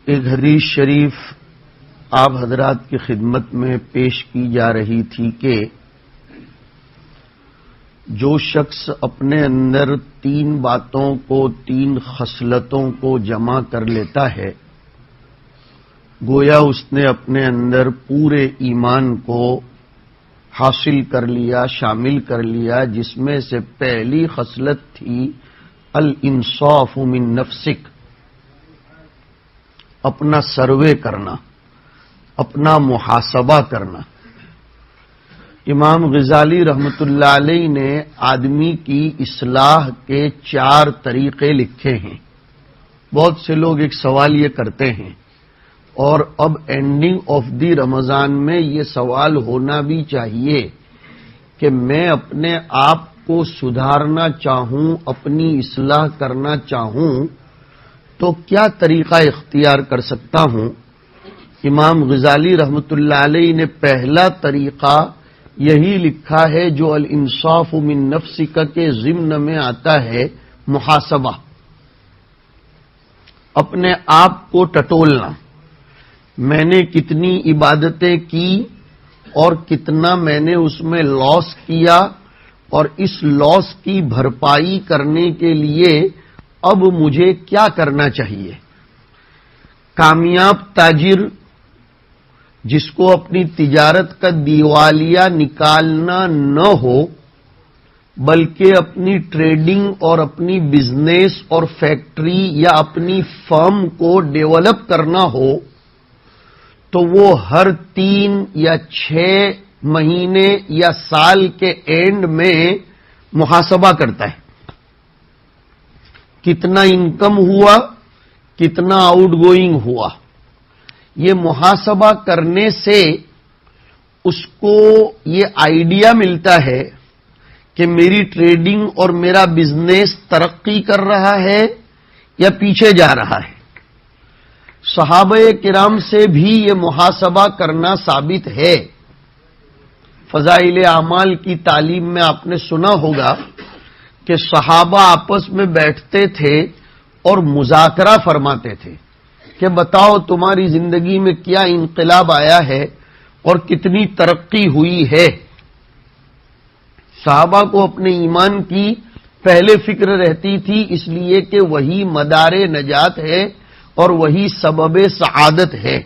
ایک حدیث شریف آپ حضرات کی خدمت میں پیش کی جا رہی تھی کہ جو شخص اپنے اندر تین باتوں کو، تین خصلتوں کو جمع کر لیتا ہے، گویا اس نے اپنے اندر پورے ایمان کو حاصل کر لیا، شامل کر لیا، جس میں سے پہلی خصلت تھی الانصاف من نفسک، اپنا سروے کرنا، اپنا محاسبہ کرنا۔ امام غزالی رحمت اللہ علیہ نے آدمی کی اصلاح کے 4 طریقے لکھے ہیں۔ بہت سے لوگ ایک سوال یہ کرتے ہیں، اور اب اینڈنگ آف دی رمضان میں یہ سوال ہونا بھی چاہیے کہ میں اپنے آپ کو سدھارنا چاہوں، اپنی اصلاح کرنا چاہوں تو کیا طریقہ اختیار کر سکتا ہوں؟ امام غزالی رحمت اللہ علیہ نے پہلا طریقہ یہی لکھا ہے جو الانصاف من نفسک کے ضمن میں آتا ہے، محاسبہ، اپنے آپ کو ٹٹولنا۔ میں نے کتنی عبادتیں کی اور کتنا میں نے اس میں لاس کیا، اور اس لاس کی بھرپائی کرنے کے لیے اب مجھے کیا کرنا چاہیے؟ کامیاب تاجر جس کو اپنی تجارت کا دیوالیہ نکالنا نہ ہو، بلکہ اپنی ٹریڈنگ اور اپنی بزنس اور فیکٹری یا اپنی فرم کو ڈیولپ کرنا ہو، تو وہ ہر 3 یا 6 مہینے یا سال کے اینڈ میں محاسبہ کرتا ہے۔ کتنا انکم ہوا، کتنا آؤٹ گوئنگ ہوا۔ یہ محاسبہ کرنے سے اس کو یہ آئیڈیا ملتا ہے کہ میری ٹریڈنگ اور میرا بزنس ترقی کر رہا ہے یا پیچھے جا رہا ہے۔ صحابہ کرام سے بھی یہ محاسبہ کرنا ثابت ہے۔ فضائل اعمال کی تعلیم میں آپ نے سنا ہوگا کہ صحابہ آپس میں بیٹھتے تھے اور مذاکرہ فرماتے تھے کہ بتاؤ تمہاری زندگی میں کیا انقلاب آیا ہے اور کتنی ترقی ہوئی ہے۔ صحابہ کو اپنے ایمان کی پہلے فکر رہتی تھی، اس لیے کہ وہی مدار نجات ہے اور وہی سبب سعادت ہے۔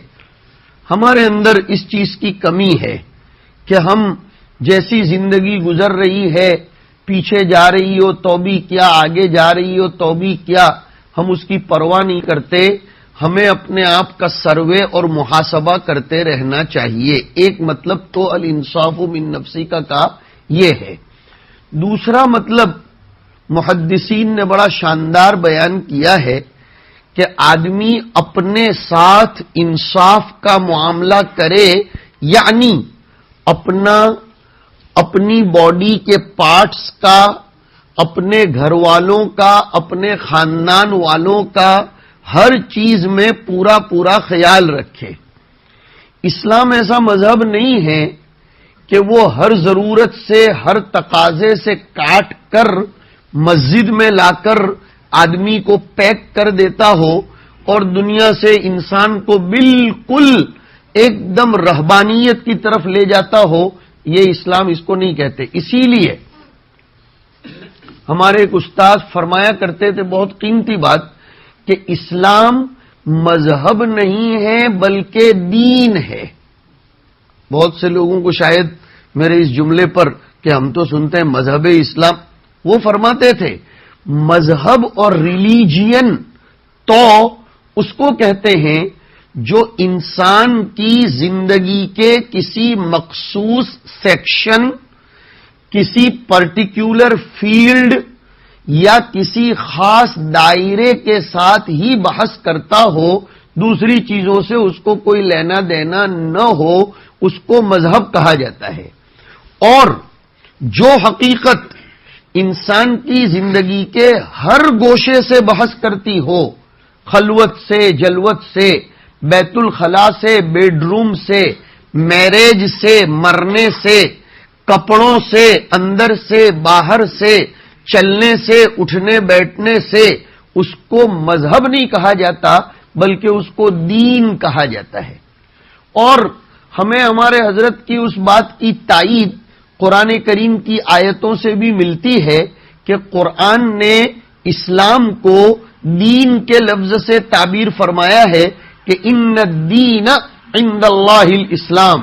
ہمارے اندر اس چیز کی کمی ہے کہ ہم جیسی زندگی گزر رہی ہے، پیچھے جا رہی ہو تو بھی کیا، آگے جا رہی ہو تو بھی کیا، ہم اس کی پرواہ نہیں کرتے۔ ہمیں اپنے آپ کا سروے اور محاسبہ کرتے رہنا چاہیے۔ ایک مطلب تو الانصاف من نفسی کا یہ ہے۔ دوسرا مطلب محدثین نے بڑا شاندار بیان کیا ہے کہ آدمی اپنے ساتھ انصاف کا معاملہ کرے، یعنی اپنی باڈی کے پارٹس کا، اپنے گھر والوں کا، اپنے خاندان والوں کا، ہر چیز میں پورا خیال رکھے۔ اسلام ایسا مذہب نہیں ہے کہ وہ ہر ضرورت سے، ہر تقاضے سے کاٹ کر مسجد میں لا کر آدمی کو پیک کر دیتا ہو اور دنیا سے انسان کو بالکل ایک دم رہبانیت کی طرف لے جاتا ہو۔ یہ اسلام اس کو نہیں کہتے۔ اسی لیے ہمارے ایک استاد فرمایا کرتے تھے بہت قیمتی بات کہ اسلام مذہب نہیں ہے بلکہ دین ہے۔ بہت سے لوگوں کو شاید میرے اس جملے پر کہ ہم تو سنتے ہیں مذہب اسلام، وہ فرماتے تھے مذہب اور ریلیجین تو اس کو کہتے ہیں جو انسان کی زندگی کے کسی مخصوص سیکشن، کسی پرٹیکولر فیلڈ یا کسی خاص دائرے کے ساتھ ہی بحث کرتا ہو، دوسری چیزوں سے اس کو کوئی لینا دینا نہ ہو، اس کو مذہب کہا جاتا ہے۔ اور جو حقیقت انسان کی زندگی کے ہر گوشے سے بحث کرتی ہو، خلوت سے، جلوت سے، بیت الخلا سے، بیڈ روم سے، میرج سے، مرنے سے، کپڑوں سے، اندر سے، باہر سے، چلنے سے، اٹھنے بیٹھنے سے، اس کو مذہب نہیں کہا جاتا بلکہ اس کو دین کہا جاتا ہے۔ اور ہمیں ہمارے حضرت کی اس بات کی تائید قرآن کریم کی آیتوں سے بھی ملتی ہے کہ قرآن نے اسلام کو دین کے لفظ سے تعبیر فرمایا ہے کہ ان الدین عند اللہ الاسلام۔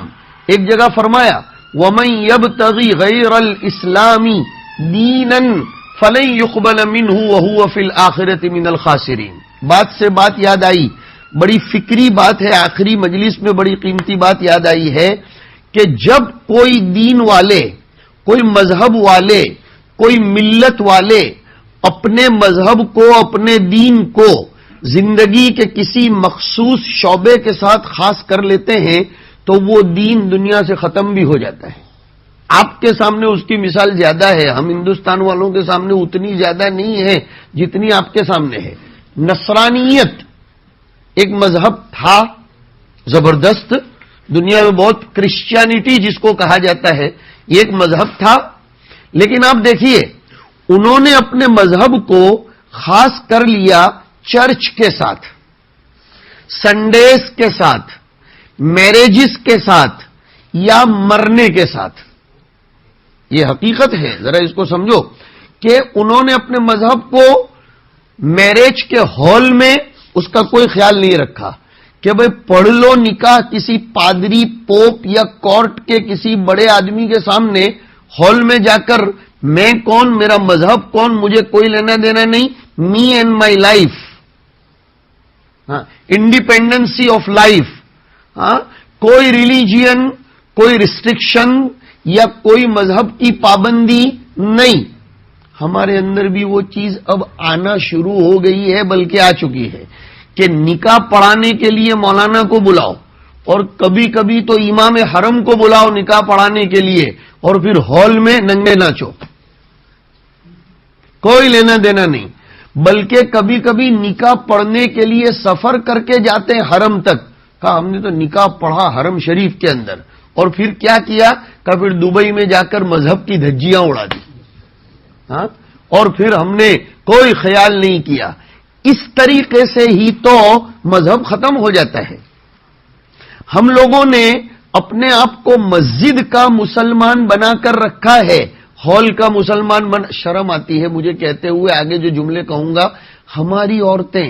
ایک جگہ فرمایا وَمَن يَبْتَغِ غَيْرَ الْإِسْلَامِ دِينًا فَلَن يُقْبَلَ مِنْهُ وَهُوَ فِي الْآخِرَةِ مِنَ الْخَاسِرِينَ۔ بات سے بات یاد آئی، بڑی فکری بات ہے، آخری مجلس میں بڑی قیمتی بات یاد آئی ہے کہ جب کوئی دین والے، کوئی مذہب والے، کوئی ملت والے اپنے مذہب کو، اپنے دین کو زندگی کے کسی مخصوص شعبے کے ساتھ خاص کر لیتے ہیں تو وہ دین دنیا سے ختم بھی ہو جاتا ہے۔ آپ کے سامنے اس کی مثال زیادہ ہے، ہم ہندوستان والوں کے سامنے اتنی زیادہ نہیں ہے جتنی آپ کے سامنے ہے۔ نصرانیت ایک مذہب تھا زبردست، دنیا میں بہت، کرسچینٹی جس کو کہا جاتا ہے یہ ایک مذہب تھا، لیکن آپ دیکھیے انہوں نے اپنے مذہب کو خاص کر لیا چرچ کے ساتھ، سنڈیز کے ساتھ، میرجز کے ساتھ یا مرنے کے ساتھ۔ یہ حقیقت ہے، ذرا اس کو سمجھو کہ انہوں نے اپنے مذہب کو میرج کے ہال میں اس کا کوئی خیال نہیں رکھا کہ بھئی پڑھ لو نکاح کسی پادری، پوپ یا کورٹ کے کسی بڑے آدمی کے سامنے ہال میں جا کر میں کون، میرا مذہب کون، مجھے کوئی لینا دینا نہیں، me and my life, independence of life, کوئی ریلیجین، کوئی ریسٹرکشن یا کوئی مذہب کی پابندی نہیں۔ ہمارے اندر بھی وہ چیز اب آنا شروع ہو گئی ہے، بلکہ آ چکی ہے کہ نکاح پڑھانے کے لیے مولانا کو بلاؤ اور کبھی کبھی تو امام حرم کو بلاؤ نکاح پڑھانے کے لیے، اور پھر ہال میں ننگے ناچو، کوئی لینا دینا نہیں۔ بلکہ کبھی کبھی نکاح پڑھنے کے لیے سفر کر کے جاتے ہیں حرم تک، کہا ہم نے تو نکاح پڑھا حرم شریف کے اندر، اور پھر کیا کیا، کہ پھر دبئی میں جا کر مذہب کی دھجیاں اڑا دی، اور پھر ہم نے کوئی خیال نہیں کیا۔ اس طریقے سے ہی تو مذہب ختم ہو جاتا ہے۔ ہم لوگوں نے اپنے آپ کو مسجد کا مسلمان بنا کر رکھا ہے، ہال کا مسلمان شرم آتی ہے مجھے کہتے ہوئے، آگے جو جملے کہوں گا، ہماری عورتیں،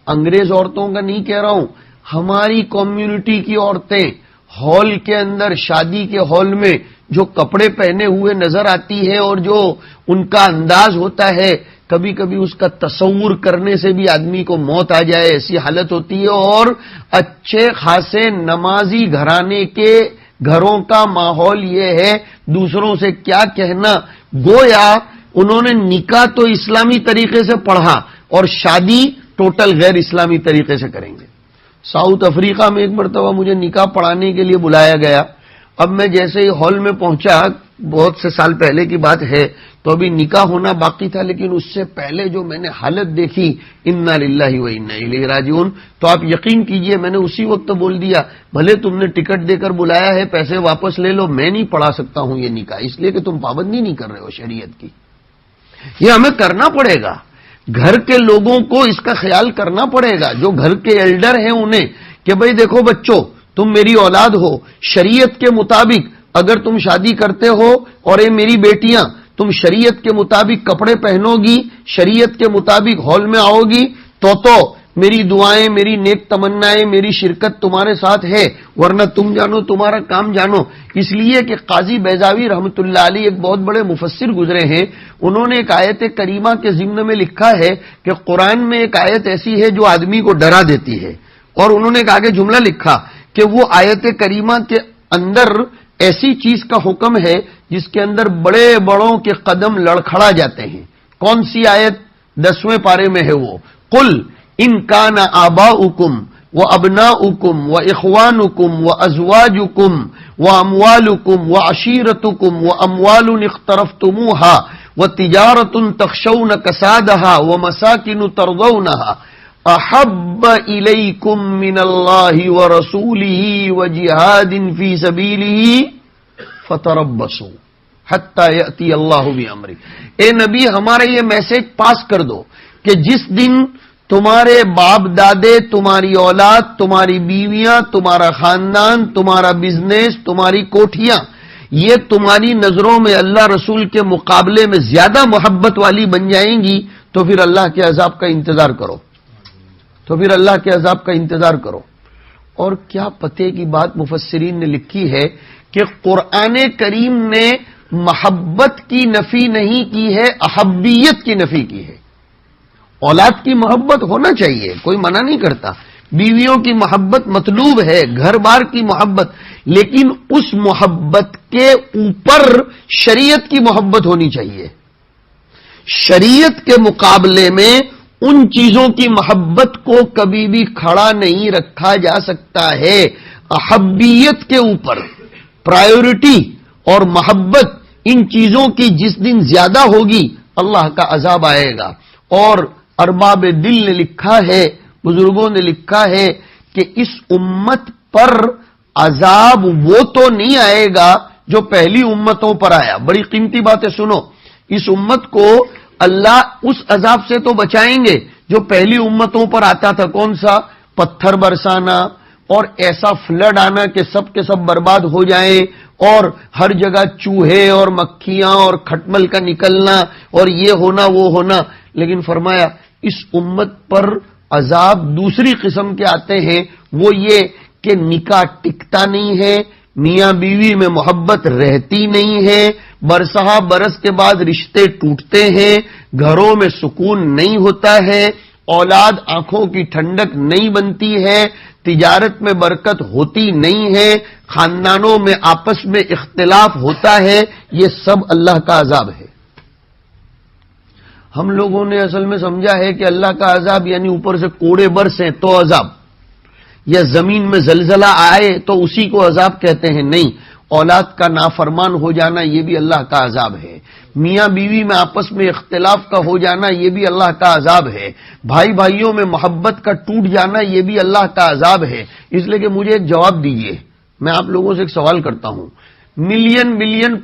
انگریز عورتوں کا نہیں کہہ رہا ہوں، ہماری کمیونٹی کی عورتیں ہال کے اندر، شادی کے ہال میں جو کپڑے پہنے ہوئے نظر آتی ہے اور جو ان کا انداز ہوتا ہے، کبھی کبھی اس کا تصور کرنے سے بھی آدمی کو موت آ جائے، ایسی حالت ہوتی ہے۔ اور اچھے خاصے نمازی گھرانے کے گھروں کا ماحول یہ ہے، دوسروں سے کیا کہنا، گویا انہوں نے نکاح تو اسلامی طریقے سے پڑھا اور شادی ٹوٹل غیر اسلامی طریقے سے کریں گے۔ ساؤتھ افریقہ میں ایک مرتبہ مجھے نکاح پڑھانے کے لیے بلایا گیا۔ اب میں جیسے ہی ہال میں پہنچا، بہت سے سال پہلے کی بات ہے، تو ابھی نکاح ہونا باقی تھا، لیکن اس سے پہلے جو میں نے حالت دیکھی، انا للہ و انا الیہ راجعون، تو آپ یقین کیجئے میں نے اسی وقت بول دیا، بھلے تم نے ٹکٹ دے کر بلایا ہے، پیسے واپس لے لو، میں نہیں پڑھا سکتا ہوں یہ نکاح، اس لیے کہ تم پابندی نہیں کر رہے ہو شریعت کی۔ یہ ہمیں کرنا پڑے گا، گھر کے لوگوں کو اس کا خیال کرنا پڑے گا، جو گھر کے ایلڈر ہیں انہیں، کہ بھئی دیکھو بچوں، تم میری اولاد ہو، شریعت کے مطابق اگر تم شادی کرتے ہو، اور اے میری بیٹیاں، تم شریعت کے مطابق کپڑے پہنو گی، شریعت کے مطابق ہال میں آؤ گی، تو میری دعائیں، میری نیک تمنائیں، میری شرکت تمہارے ساتھ ہے، ورنہ تم جانو تمہارا کام جانو۔ اس لیے کہ قاضی بیضاوی رحمۃ اللہ علیہ ایک بہت بڑے مفسر گزرے ہیں، انہوں نے ایک آیت کریمہ کے ضمن میں لکھا ہے کہ قرآن میں ایک آیت ایسی ہے جو آدمی کو ڈرا دیتی ہے، اور انہوں نے ایک آگے جملہ لکھا کہ وہ آیت کریمہ کے اندر ایسی چیز کا حکم ہے جس کے اندر بڑے بڑوں کے قدم لڑکھڑا جاتے ہیں۔ کون سی آیت؟ 10ویں پارے میں ہے وہ، قل ان کان آباؤکم وابناؤکم واخوانکم وازواجکم واموالکم وعشیرتکم واموال اقترفتموها وتجارۃ تخشون کسادها ومساکن ترضونها احب الیکم من اللہ ورسولہ وجہاد فی سبیلہ فتربصوا حتی یأتی اللہ بامرہ۔ اے نبی، ہمارا یہ میسج پاس کر دو کہ جس دن تمہارے باپ دادے، تمہاری اولاد، تمہاری بیویاں، تمہارا خاندان، تمہارا بزنس، تمہاری کوٹھیاں، یہ تمہاری نظروں میں اللہ رسول کے مقابلے میں زیادہ محبت والی بن جائیں گی تو پھر اللہ کے عذاب کا انتظار کرو، تو پھر اللہ کے عذاب کا انتظار کرو۔ اور کیا پتے کی بات مفسرین نے لکھی ہے کہ قرآن کریم نے محبت کی نفی نہیں کی ہے، احبیت کی نفی کی ہے۔ اولاد کی محبت ہونا چاہیے، کوئی منع نہیں کرتا، بیویوں کی محبت مطلوب ہے، گھر بار کی محبت، لیکن اس محبت کے اوپر شریعت کی محبت ہونی چاہیے۔ شریعت کے مقابلے میں ان چیزوں کی محبت کو کبھی بھی کھڑا نہیں رکھا جا سکتا ہے۔ احبیت کے اوپر پرائیورٹی اور محبت ان چیزوں کی جس دن زیادہ ہوگی اللہ کا عذاب آئے گا۔ اور ارباب دل نے لکھا ہے، بزرگوں نے لکھا ہے کہ اس امت پر عذاب وہ تو نہیں آئے گا جو پہلی امتوں پر آیا۔ بڑی قیمتی بات ہے، سنو، اس امت کو اللہ اس عذاب سے تو بچائیں گے جو پہلی امتوں پر آتا تھا۔ کون سا؟ پتھر برسانا اور ایسا فلڈ آنا کہ سب کے سب برباد ہو جائیں، اور ہر جگہ چوہے اور مکھیاں اور کھٹمل کا نکلنا اور یہ ہونا وہ ہونا۔ لیکن فرمایا اس امت پر عذاب دوسری قسم کے آتے ہیں، وہ یہ کہ نکاح ٹکتا نہیں ہے، میاں بیوی میں محبت رہتی نہیں ہے، برسہ برس کے بعد رشتے ٹوٹتے ہیں، گھروں میں سکون نہیں ہوتا ہے، اولاد آنکھوں کی ٹھنڈک نہیں بنتی ہے، تجارت میں برکت ہوتی نہیں ہے، خاندانوں میں آپس میں اختلاف ہوتا ہے۔ یہ سب اللہ کا عذاب ہے۔ ہم لوگوں نے اصل میں سمجھا ہے کہ اللہ کا عذاب یعنی اوپر سے کوڑے برسیں تو عذاب، یا زمین میں زلزلہ آئے تو اسی کو عذاب کہتے ہیں۔ نہیں، اولاد کا نافرمان ہو جانا یہ بھی اللہ کا عذاب ہے، میاں بیوی میں آپس میں اختلاف کا ہو جانا یہ بھی اللہ کا عذاب ہے، بھائی بھائیوں میں محبت کا ٹوٹ جانا یہ بھی اللہ کا عذاب ہے۔ اس لیے کہ مجھے ایک جواب دیجئے، میں آپ لوگوں سے ایک سوال کرتا ہوں، ملین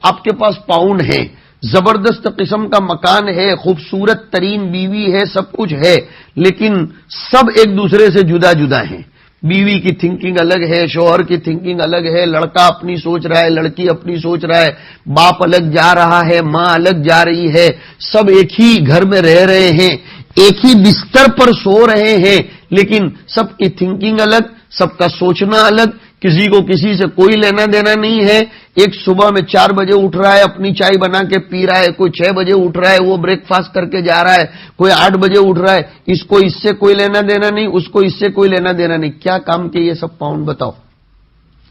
آپ کے پاس پاؤنڈ ہیں، زبردست قسم کا مکان ہے، خوبصورت ترین بیوی ہے، سب کچھ ہے، لیکن سب ایک دوسرے سے جدا جدا ہیں۔ بیوی کی تھنکنگ الگ ہے، شوہر کی تھنکنگ الگ ہے، لڑکا اپنی سوچ رہا ہے، لڑکی اپنی سوچ رہا ہے، باپ الگ جا رہا ہے، ماں الگ جا رہی ہے، سب ایک ہی گھر میں رہ رہے ہیں، ایک ہی بستر پر سو رہے ہیں، لیکن سب کی تھنکنگ الگ، سب کا سوچنا الگ، کسی کو کسی سے کوئی لینا دینا نہیں ہے۔ ایک صبح میں 4 بجے اٹھ رہا ہے، اپنی چائے بنا کے پی رہا ہے، کوئی 6 بجے اٹھ رہا ہے، وہ بریک فاسٹ کر کے جا رہا ہے، کوئی 8 بجے اٹھ رہا ہے، اس کو اس سے کوئی لینا دینا نہیں، اس کو اس سے کوئی لینا دینا نہیں۔ کیا کام کے یہ سب پاؤنڈ؟ بتاؤ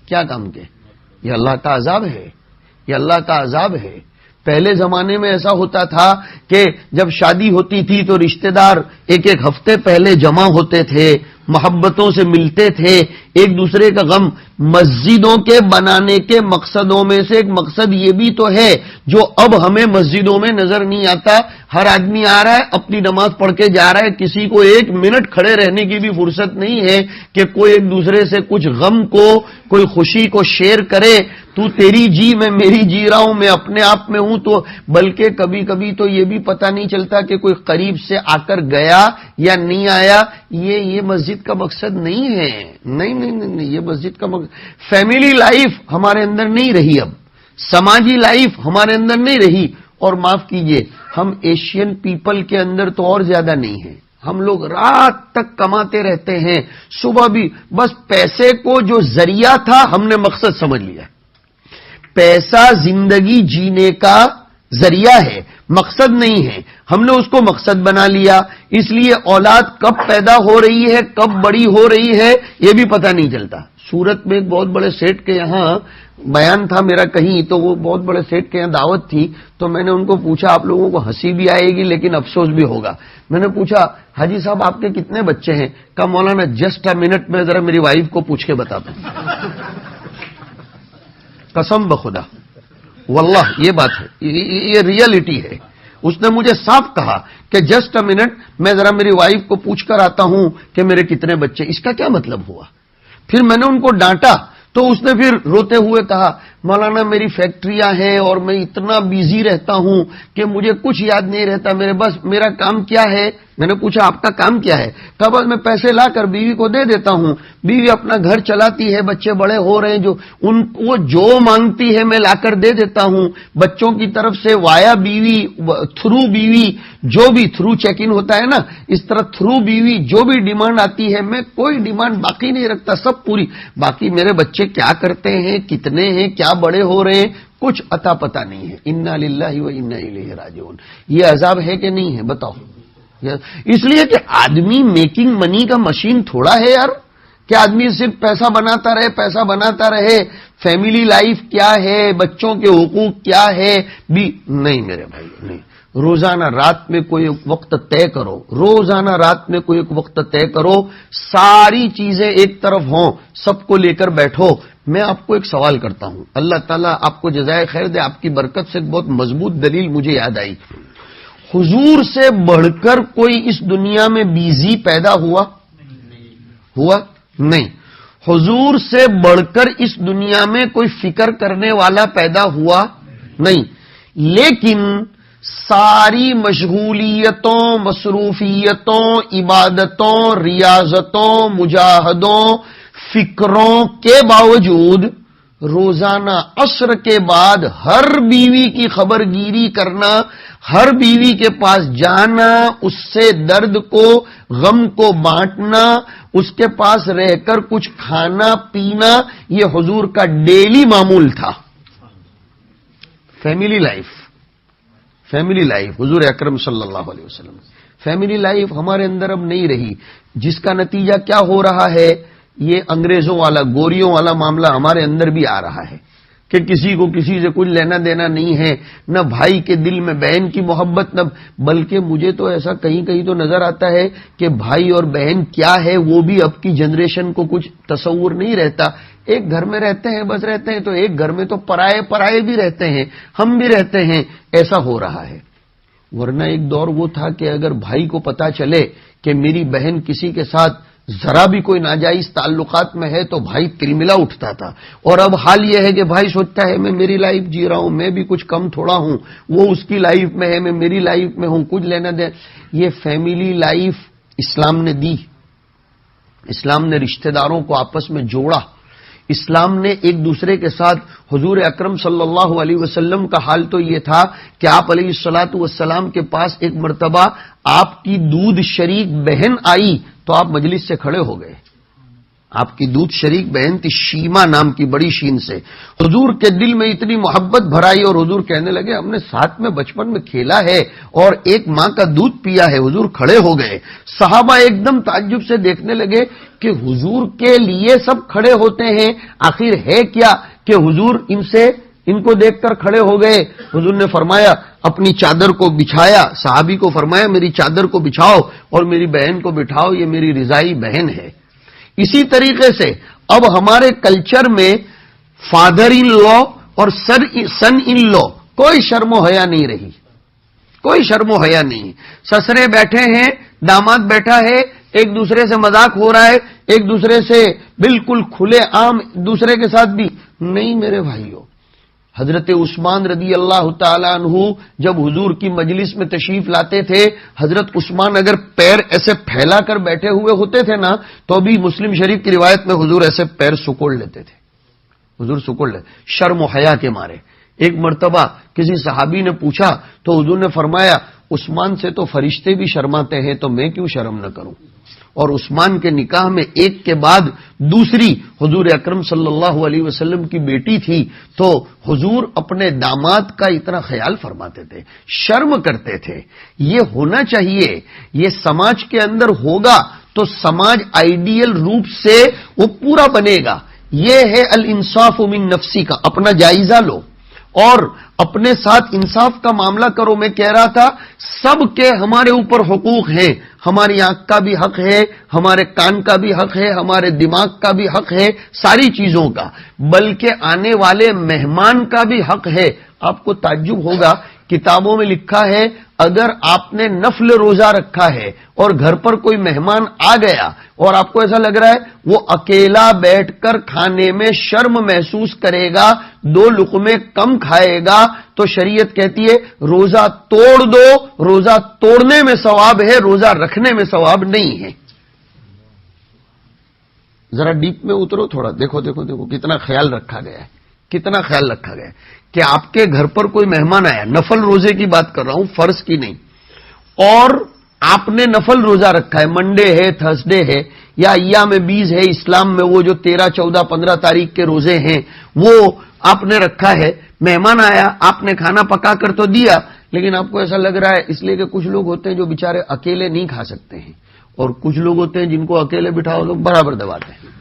کیا کام کے؟ یہ اللہ کا عذاب ہے، یہ اللہ کا عذاب ہے۔ پہلے زمانے میں ایسا ہوتا تھا کہ جب شادی ہوتی تھی تو رشتہ دار ایک ہفتے پہلے جمع ہوتے تھے، محبتوں سے ملتے تھے، ایک دوسرے کا غم۔ مسجدوں کے بنانے کے مقصدوں میں سے ایک مقصد یہ بھی تو ہے جو اب ہمیں مسجدوں میں نظر نہیں آتا۔ ہر آدمی آ رہا ہے، اپنی نماز پڑھ کے جا رہا ہے، کسی کو 1 منٹ کھڑے رہنے کی بھی فرصت نہیں ہے کہ کوئی ایک دوسرے سے کچھ غم کو، کوئی خوشی کو شیئر کرے۔ تو تیری جی میں میری جی رہا ہوں، میں اپنے آپ میں ہوں، تو بلکہ کبھی کبھی تو یہ بھی پتہ نہیں چلتا کہ کوئی قریب سے آ کر گیا یا نہیں آیا۔ یہ مسجد کا مقصد نہیں ہے، نہیں نہیں نہیں، یہ مسجد کا مقصد۔ فیملی لائف ہمارے اندر نہیں رہی، اب سماجی لائف ہمارے اندر نہیں رہی۔ اور معاف کیجئے، ہم ایشین پیپل کے اندر تو اور زیادہ نہیں ہیں، ہم لوگ رات تک کماتے رہتے ہیں، صبح بھی بس پیسے کو جو ذریعہ تھا ہم نے مقصد سمجھ لیا۔ پیسہ زندگی جینے کا ذریعہ ہے، مقصد نہیں ہے، ہم نے اس کو مقصد بنا لیا۔ اس لیے اولاد کب پیدا ہو رہی ہے، کب بڑی ہو رہی ہے، یہ بھی پتہ نہیں چلتا۔ سورت میں ایک بہت بڑے سیٹ کے یہاں بیان تھا میرا کہیں، تو وہ بہت بڑے سیٹ کے یہاں دعوت تھی، تو میں نے ان کو پوچھا، آپ لوگوں کو ہنسی بھی آئے گی لیکن افسوس بھی ہوگا، میں نے پوچھا حاجی صاحب آپ کے کتنے بچے ہیں؟ کہا مولانا جسٹ اے منٹ میں ذرا میری وائف کو پوچھ کے بتاتا ہوں۔ قسم بخدا، واللہ یہ بات ہے، یہ ریئلٹی ہے۔ اس نے مجھے صاف کہا کہ جسٹ اے منٹ میں ذرا میری وائف کو پوچھ کر آتا ہوں کہ میرے کتنے بچے۔ اس کا کیا مطلب ہوا؟ پھر میں نے ان کو ڈانٹا تو اس نے پھر روتے ہوئے کہا مولانا میری فیکٹریاں ہیں اور میں اتنا بیزی رہتا ہوں کہ مجھے کچھ یاد نہیں رہتا، میرا کام کیا ہے؟ میں نے پوچھا آپ کا کام کیا ہے؟ کہا بس میں پیسے لا کر بیوی کو دے دیتا ہوں، بیوی اپنا گھر چلاتی ہے، بچے بڑے ہو رہے ہیں، وہ جو مانگتی ہے میں لا کر دے دیتا ہوں، بچوں کی طرف سے وایا بیوی، تھرو بیوی، جو بھی تھرو چیک ان ہوتا ہے نا، اس طرح تھرو بیوی جو بھی ڈیمانڈ آتی ہے میں کوئی ڈیمانڈ باقی نہیں رکھتا، سب پوری۔ باقی میرے بچے کیا کرتے ہیں، کتنے ہیں، کیا بڑے ہو رہے ہیں، کچھ عطا پتہ نہیں ہے۔ انا للہ و انا الیہ راجعون۔ یہ عذاب ہے کہ نہیں ہے بتاؤ؟ اس لیے کہ آدمی میکنگ منی کا مشین تھوڑا ہے یار، کہ آدمی صرف پیسہ بناتا رہے، فیملی لائف کیا ہے، بچوں کے حقوق کیا ہے بھی نہیں میرے بھائی، نہیں۔ روزانہ رات میں کوئی وقت طے کرو، ساری چیزیں ایک طرف ہوں، سب کو لے کر بیٹھو۔ میں آپ کو ایک سوال کرتا ہوں، اللہ تعالیٰ آپ کو جزائے خیر دے، آپ کی برکت سے بہت مضبوط دلیل مجھے یاد آئی۔ حضور سے بڑھ کر کوئی اس دنیا میں بیزی پیدا ہوا؟ نہیں۔ حضور سے بڑھ کر اس دنیا میں کوئی فکر کرنے والا پیدا ہوا؟ نہیں۔ لیکن ساری مشغولیتوں، مصروفیتوں، عبادتوں، ریاضتوں، مجاہدوں، فکروں کے باوجود روزانہ عصر کے بعد ہر بیوی کی خبر گیری کرنا، ہر بیوی کے پاس جانا، اس سے درد کو، غم کو بانٹنا، اس کے پاس رہ کر کچھ کھانا پینا، یہ حضور کا ڈیلی معمول تھا۔ فیملی لائف حضور اکرم صلی اللہ علیہ وسلم، فیملی لائف ہمارے اندر اب نہیں رہی، جس کا نتیجہ کیا ہو رہا ہے؟ یہ انگریزوں والا، گوریوں والا معاملہ ہمارے اندر بھی آ رہا ہے کہ کسی کو کسی سے کچھ لینا دینا نہیں ہے، نہ بھائی کے دل میں بہن کی محبت، نہ بلکہ مجھے تو ایسا کہیں تو نظر آتا ہے کہ بھائی اور بہن کیا ہے وہ بھی اب کی جنریشن کو کچھ تصور نہیں رہتا۔ ایک گھر میں رہتے ہیں، بس رہتے ہیں، تو ایک گھر میں تو پرائے بھی رہتے ہیں، ہم بھی رہتے ہیں، ایسا ہو رہا ہے۔ ورنہ ایک دور وہ تھا کہ اگر بھائی کو پتا چلے کہ میری بہن کسی کے ساتھ ذرا بھی کوئی ناجائز تعلقات میں ہے تو بھائی ترملا اٹھتا تھا، اور اب حال یہ ہے کہ بھائی سوچتا ہے میں میری لائف جی رہا ہوں، میں بھی کچھ کم تھوڑا ہوں، وہ اس کی لائف میں ہے، میں میری لائف میں ہوں، کچھ لینا دے۔ یہ فیملی لائف اسلام نے دی، اسلام نے رشتہ داروں کو آپس میں جوڑا، اسلام نے ایک دوسرے کے ساتھ، حضور اکرم صلی اللہ علیہ وسلم کا حال تو یہ تھا کہ آپ علیہ الصلاۃ والسلام کے پاس ایک مرتبہ آپ کی دودھ شریک بہن آئی تو آپ مجلس سے کھڑے ہو گئے۔ آپ کی دودھ شریک بہن تھی، شیما نام کی، بڑی شین سے۔ حضور کے دل میں اتنی محبت بھرائی اور حضور کہنے لگے ہم نے ساتھ میں بچپن میں کھیلا ہے اور ایک ماں کا دودھ پیا ہے۔ حضور کھڑے ہو گئے، صحابہ ایک دم تعجب سے دیکھنے لگے کہ حضور کے لیے سب کھڑے ہوتے ہیں، آخر ہے کیا کہ حضور ان کو دیکھ کر کھڑے ہو گئے۔ حضور نے فرمایا اپنی چادر کو بچھایا، صحابی کو فرمایا میری چادر کو بچھاؤ اور میری بہن کو بٹھاؤ، یہ میری رضائی بہن ہے۔ اسی طریقے سے اب ہمارے کلچر میں فادر ان لا اور سن ان لا کوئی شرم و حیا نہیں رہی، کوئی شرم و حیا نہیں۔ سسرے بیٹھے ہیں، داماد بیٹھا ہے، ایک دوسرے سے مذاق ہو رہا ہے، ایک دوسرے سے بالکل کھلے عام دوسرے کے ساتھ بھی نہیں میرے بھائیوں۔ حضرت عثمان رضی اللہ تعالیٰ عنہ جب حضور کی مجلس میں تشریف لاتے تھے، حضرت عثمان اگر پیر ایسے پھیلا کر بیٹھے ہوئے ہوتے تھے نا تو بھی مسلم شریف کی روایت میں حضور ایسے پیر سکوڑ لیتے تھے، حضور سکوڑ لیتے، شرم و حیا کے مارے۔ ایک مرتبہ کسی صحابی نے پوچھا تو حضور نے فرمایا عثمان سے تو فرشتے بھی شرماتے ہیں تو میں کیوں شرم نہ کروں۔ اور عثمان کے نکاح میں ایک کے بعد دوسری حضور اکرم صلی اللہ علیہ وسلم کی بیٹی تھی، تو حضور اپنے داماد کا اتنا خیال فرماتے تھے، شرم کرتے تھے۔ یہ ہونا چاہیے، یہ سماج کے اندر ہوگا تو سماج آئیڈیل روپ سے وہ پورا بنے گا۔ یہ ہے الانصاف من نفسی کا، اپنا جائزہ لو اور اپنے ساتھ انصاف کا معاملہ کرو۔ میں کہہ رہا تھا سب کے ہمارے اوپر حقوق ہیں، ہماری آنکھ کا بھی حق ہے، ہمارے کان کا بھی حق ہے، ہمارے دماغ کا بھی حق ہے، ساری چیزوں کا، بلکہ آنے والے مہمان کا بھی حق ہے۔ آپ کو تعجب ہوگا کتابوں میں لکھا ہے اگر آپ نے نفل روزہ رکھا ہے اور گھر پر کوئی مہمان آ گیا اور آپ کو ایسا لگ رہا ہے وہ اکیلا بیٹھ کر کھانے میں شرم محسوس کرے گا، 2 لقمے کم کھائے گا، تو شریعت کہتی ہے روزہ توڑ دو، روزہ توڑنے میں ثواب ہے، روزہ رکھنے میں ثواب نہیں ہے۔ ذرا ڈیپ میں اترو تھوڑا، دیکھو دیکھو دیکھو کتنا خیال رکھا گیا ہے، کتنا خیال رکھا گیا ہے کہ آپ کے گھر پر کوئی مہمان آیا، نفل روزے کی بات کر رہا ہوں، فرض کی نہیں، اور آپ نے نفل روزہ رکھا ہے، منڈے ہے، تھرسڈے ہے، یا ایام بیز ہے اسلام میں، وہ جو 13، 14، 15 تاریخ کے روزے ہیں وہ آپ نے رکھا ہے، مہمان آیا، آپ نے کھانا پکا کر تو دیا، لیکن آپ کو ایسا لگ رہا ہے، اس لیے کہ کچھ لوگ ہوتے ہیں جو بیچارے اکیلے نہیں کھا سکتے ہیں، اور کچھ لوگ ہوتے ہیں جن کو اکیلے بٹھاؤ لوگ برابر دباتے ہیں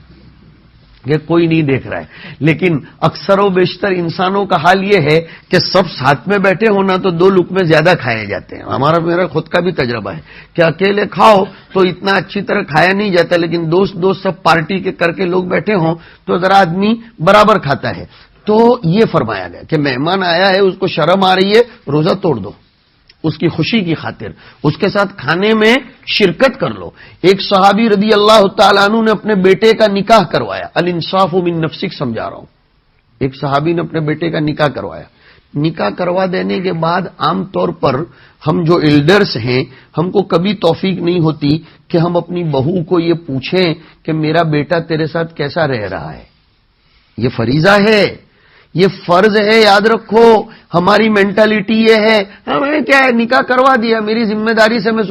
کہ کوئی نہیں دیکھ رہا ہے، لیکن اکثر و بیشتر انسانوں کا حال یہ ہے کہ سب ساتھ میں بیٹھے ہونا تو 2 لقمے زیادہ کھائے جاتے ہیں۔ میرا خود کا بھی تجربہ ہے کہ اکیلے کھاؤ تو اتنا اچھی طرح کھایا نہیں جاتا، لیکن دوست سب پارٹی کے کر کے لوگ بیٹھے ہوں تو ذرا آدمی برابر کھاتا ہے۔ تو یہ فرمایا گیا کہ مہمان آیا ہے، اس کو شرم آ رہی ہے، روزہ توڑ دو، اس کی خوشی کی خاطر اس کے ساتھ کھانے میں شرکت کر لو۔ ایک صحابی رضی اللہ تعالیٰ عنہ نے اپنے بیٹے کا نکاح کروایا، الانصاف من نفسک سمجھا رہا ہوں، ایک صحابی نے اپنے بیٹے کا نکاح کروایا۔ نکاح کروا دینے کے بعد عام طور پر ہم جو ایلڈرز ہیں ہم کو کبھی توفیق نہیں ہوتی کہ ہم اپنی بہو کو یہ پوچھیں کہ میرا بیٹا تیرے ساتھ کیسا رہ رہا ہے۔ یہ فریضہ ہے، یہ فرض ہے، یاد رکھو۔ ہماری مینٹالٹی یہ ہے ہمیں کیا ہے، نکاح کروا دیا، میری ذمہ داری سے میں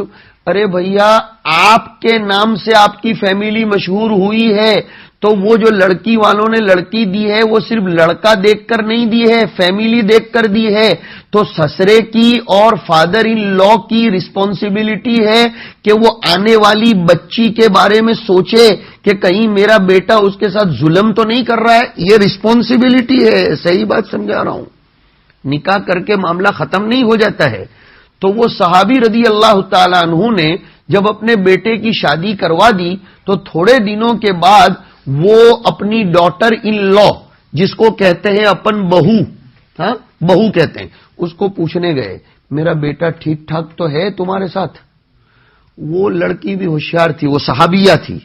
ارے بھیا آپ کے نام سے آپ کی فیملی مشہور ہوئی ہے، تو وہ جو لڑکی والوں نے لڑکی دی ہے وہ صرف لڑکا دیکھ کر نہیں دی ہے، فیملی دیکھ کر دی ہے، تو سسرے کی اور فادر ان لا کی رسپانسبلٹی ہے کہ وہ آنے والی بچی کے بارے میں سوچے کہ کہیں میرا بیٹا اس کے ساتھ ظلم تو نہیں کر رہا ہے، یہ رسپانسبلٹی ہے۔ صحیح بات سمجھا رہا ہوں، نکاح کر کے معاملہ ختم نہیں ہو جاتا ہے۔ تو وہ صحابی رضی اللہ تعالیٰ عنہ نے جب اپنے بیٹے کی شادی کروا دی تو تھوڑے دنوں کے بعد وہ اپنی ڈاٹر ان لا، جس کو کہتے ہیں اپن بہو، ہاں بہو کہتے ہیں، اس کو پوچھنے گئے میرا بیٹا ٹھیک ٹھاک تو ہے تمہارے ساتھ؟ وہ لڑکی بھی ہوشیار تھی، وہ صحابیہ تھی،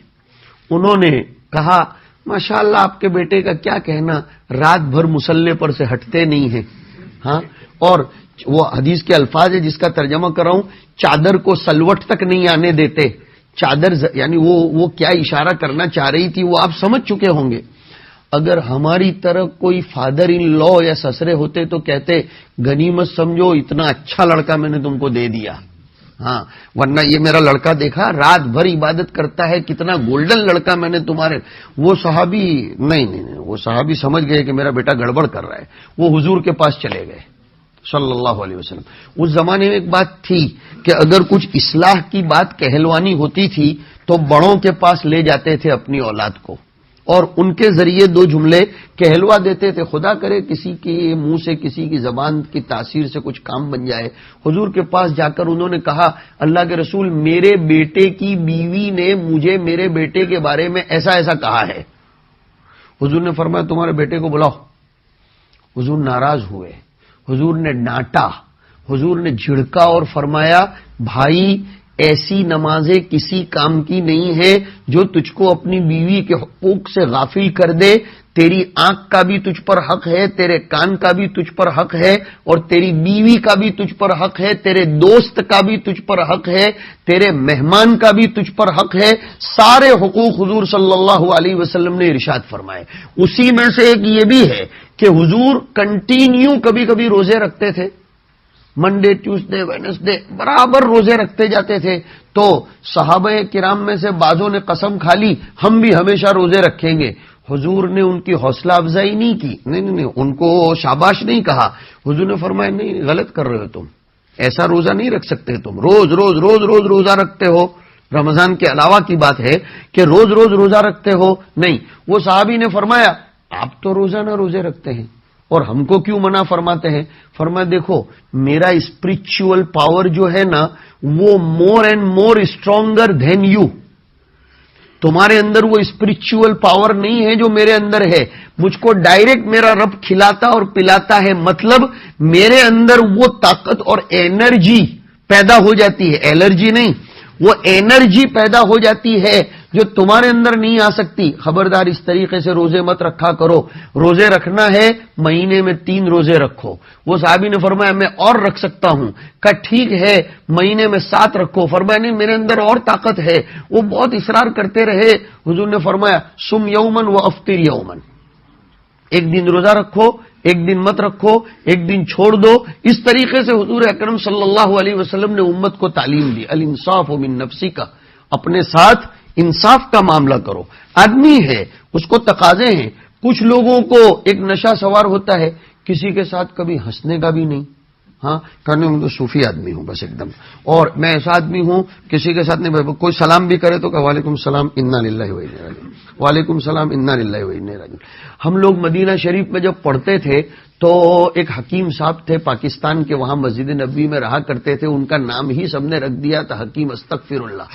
انہوں نے کہا ماشاءاللہ آپ کے بیٹے کا کیا کہنا، رات بھر مصلے پر سے ہٹتے نہیں ہیں، ہاں، اور وہ حدیث کے الفاظ ہے جس کا ترجمہ کر رہا ہوں، چادر کو سلوٹ تک نہیں آنے دیتے۔ چادر یعنی وہ کیا اشارہ کرنا چاہ رہی تھی وہ آپ سمجھ چکے ہوں گے۔ اگر ہماری طرف کوئی فادر ان لا یا سسرے ہوتے تو کہتے غنیمت سمجھو، اتنا اچھا لڑکا میں نے تم کو دے دیا، ہاں، ورنہ یہ میرا لڑکا دیکھا رات بھر عبادت کرتا ہے، کتنا گولڈن لڑکا میں نے تمہارے۔ وہ صحابی نہیں، وہ صحابی سمجھ گئے کہ میرا بیٹا گڑبڑ کر رہا ہے، وہ حضور کے پاس چلے گئے صلی اللہ علیہ وسلم۔ اس زمانے میں ایک بات تھی کہ اگر کچھ اصلاح کی بات کہلوانی ہوتی تھی تو بڑوں کے پاس لے جاتے تھے اپنی اولاد کو، اور ان کے ذریعے 2 جملے کہلوا دیتے تھے، خدا کرے کسی کے منہ سے کسی کی زبان کی تاثیر سے کچھ کام بن جائے۔ حضور کے پاس جا کر انہوں نے کہا اللہ کے رسول میرے بیٹے کی بیوی نے مجھے میرے بیٹے کے بارے میں ایسا ایسا کہا ہے۔ حضور نے فرمایا تمہارے بیٹے کو بلاؤ۔ حضور ناراض ہوئے، حضور نے ڈانٹا، حضور نے جھڑکا اور فرمایا بھائی ایسی نمازیں کسی کام کی نہیں ہے جو تجھ کو اپنی بیوی کے حقوق سے غافل کر دے۔ تیری آنکھ کا بھی تجھ پر حق ہے، تیرے کان کا بھی تجھ پر حق ہے، اور تیری بیوی کا بھی تجھ پر حق ہے، تیرے دوست کا بھی تجھ پر حق ہے، تیرے مہمان کا بھی تجھ پر حق ہے۔ سارے حقوق حضور صلی اللہ علیہ وسلم نے ارشاد فرمائے۔ اسی میں سے ایک یہ بھی ہے کہ حضور کنٹینیو کبھی کبھی روزے رکھتے تھے، منڈے ٹیوزڈے ویڈنسڈے برابر روزے رکھتے جاتے تھے، تو صحابہ کرام میں سے بعضوں نے قسم کھا لی ہم بھی ہمیشہ روزے رکھیں گے۔ حضور نے ان کی حوصلہ افزائی نہیں کی، نہیں، ان کو شاباش نہیں کہا۔ حضور نے فرمایا نہیں غلط کر رہے ہو تم، ایسا روزہ نہیں رکھ سکتے تم، روز روزہ رکھتے ہو، رمضان کے علاوہ کی بات ہے کہ روز روزہ رکھتے ہو، نہیں۔ وہ صحابی نے فرمایا آپ تو روزانہ روزے رکھتے ہیں اور ہم کو کیوں منع فرماتے ہیں؟ فرمایا دیکھو میرا اسپرچول پاور جو ہے نا وہ more and more stronger than you, تمہارے اندر وہ اسپرچول پاور نہیں ہے جو میرے اندر ہے. مجھ کو ڈائریکٹ میرا رب کھلاتا اور پلاتا ہے، مطلب میرے اندر وہ طاقت اور انرجی پیدا ہو جاتی ہے، الرجی نہیں، وہ انرجی پیدا ہو جاتی ہے جو تمہارے اندر نہیں آ سکتی. خبردار اس طریقے سے روزے مت رکھا کرو. روزے رکھنا ہے مہینے میں 3 روزے رکھو. وہ صحابی نے فرمایا میں اور رکھ سکتا ہوں. کہا ٹھیک ہے مہینے میں 7 رکھو. فرمایا نہیں میرے اندر اور طاقت ہے. وہ بہت اصرار کرتے رہے. حضور نے فرمایا سم یومن و افطر یومن، ایک دن روزہ رکھو، ایک دن مت رکھو، ایک دن چھوڑ دو. اس طریقے سے حضور اکرم صلی اللہ علیہ وسلم نے امت کو تعلیم دی. الانصاف من نفسی کا، اپنے ساتھ انصاف کا معاملہ کرو. آدمی ہے اس کو تقاضے ہیں. کچھ لوگوں کو ایک نشہ سوار ہوتا ہے، کسی کے ساتھ کبھی ہنسنے کا بھی نہیں. ہاں کہنے میں تو صوفی آدمی ہوں بس ایک دم، اور میں ایسا آدمی ہوں کسی کے ساتھ نہیں. کوئی سلام بھی کرے تو کہ وعلیکم السلام انا للہ و انا الیہ راجعون، وعلیکم السلام انا للہ و انا الیہ راجعون. ہم لوگ مدینہ شریف میں جب پڑھتے تھے تو ایک حکیم صاحب تھے پاکستان کے، وہاں مسجد نبوی میں رہا کرتے تھے. ان کا نام ہی سب نے رکھ دیا تھا حکیم استغفر اللہ،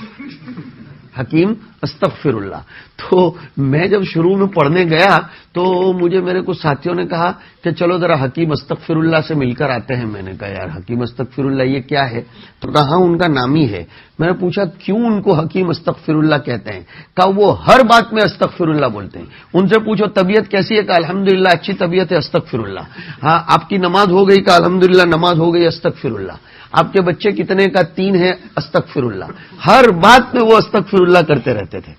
حکیم استغفر اللہ. تو میں جب شروع میں پڑھنے گیا تو مجھے میرے کچھ ساتھیوں نے کہا کہ چلو ذرا حکیم استغفر اللہ سے مل کر آتے ہیں. میں نے کہا یار حکیم استغفر اللہ یہ کیا ہے؟ تو کہا ان کا نام ہی ہے. میں نے پوچھا کیوں ان کو حکیم استغفر اللہ کہتے ہیں؟ کہا وہ ہر بات میں استغفر اللہ بولتے ہیں. ان سے پوچھو طبیعت کیسی ہے؟ کہا الحمدللہ اچھی طبیعت ہے استغفر اللہ. ہاں آپ کی نماز ہو گئی؟ کہا الحمدللہ نماز ہو گئی استغفر اللہ. آپ کے بچے کتنے؟ کا 3 ہے استغفر اللہ. ہر بات میں وہ استغفر اللہ کرتے رہتے تھے.